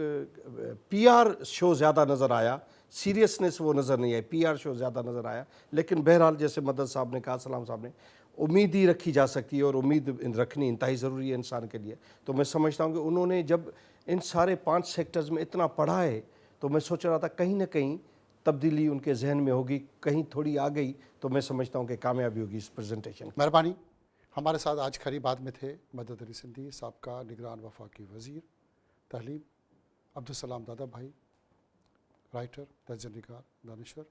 पीआर शो ज़्यादा नज़र आया, सीरियसनेस वो नज़र नहीं आई, पीआर शो ज़्यादा नज़र आया। लेकिन बहरहाल जैसे मदद साहब ने कहा, सलाम साहब ने, उम्मीद ही रखी जा सकती है और उम्मीद रखनी इंतहाई ज़रूरी है इंसान के लिए। तो मैं समझता हूँ कि उन्होंने जब इन सारे 5 सेक्टर्स में इतना पढ़ा है, तो मैं सोच रहा था कहीं ना कहीं तब्दीली उनके जहन में होगी, कहीं थोड़ी आ गई, तो मैं समझता हूँ कि कामयाबी होगी इस प्रेजेंटेशन की। मेहरबानी। हमारे साथ आज खरी बात में थे मदद अली सिंधी, साबका निगरान वफाकी वज़ीर तालीम, अब्दुल सलाम दादा भाई, राइटर, तर्जुमानिगार, दानिशवर,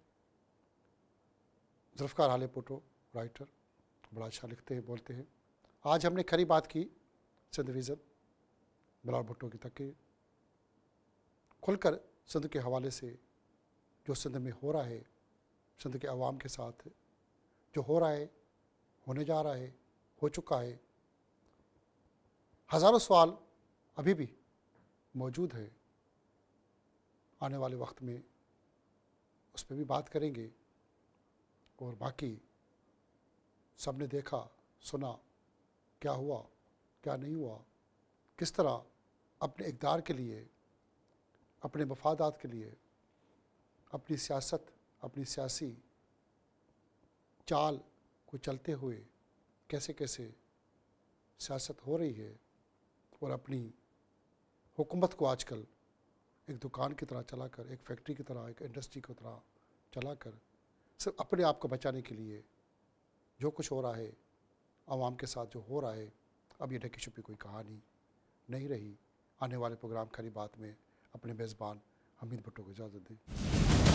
ज़ुल्फ़िकार अली भुट्टो, राइटर, बड़ा अच्छा लिखते हैं, बोलते हैं। आज हमने खरी बात की सिंध डिवीज़न, बिलावल भुट्टो की तकरीर, खुलकर सिंध के हवाले से जो सिंध में हो रहा है, सिंध के अवाम के साथ जो हो रहा है, होने जा रहा है, हो चुका है। हज़ारों सवाल अभी भी मौजूद है, आने वाले वक्त में उस पर भी बात करेंगे। और बाकी सबने देखा सुना, क्या हुआ क्या नहीं हुआ, किस तरह अपने इक़्तिदार के लिए, अपने मफादात के लिए, अपनी सियासत, अपनी सियासी चाल को चलते हुए कैसे कैसे सियासत हो रही है, और अपनी हुकूमत को आजकल एक दुकान की तरह चलाकर, एक फैक्ट्री की तरह, एक इंडस्ट्री की तरह चलाकर सिर्फ अपने आप को बचाने के लिए जो कुछ हो रहा है, आवाम के साथ जो हो रहा है, अब ये ढकी छुपी कोई कहानी नहीं रही। आने वाले प्रोग्राम खरी बात में अपने मेज़बान हमीद भुट्टो को इजाज़त दें।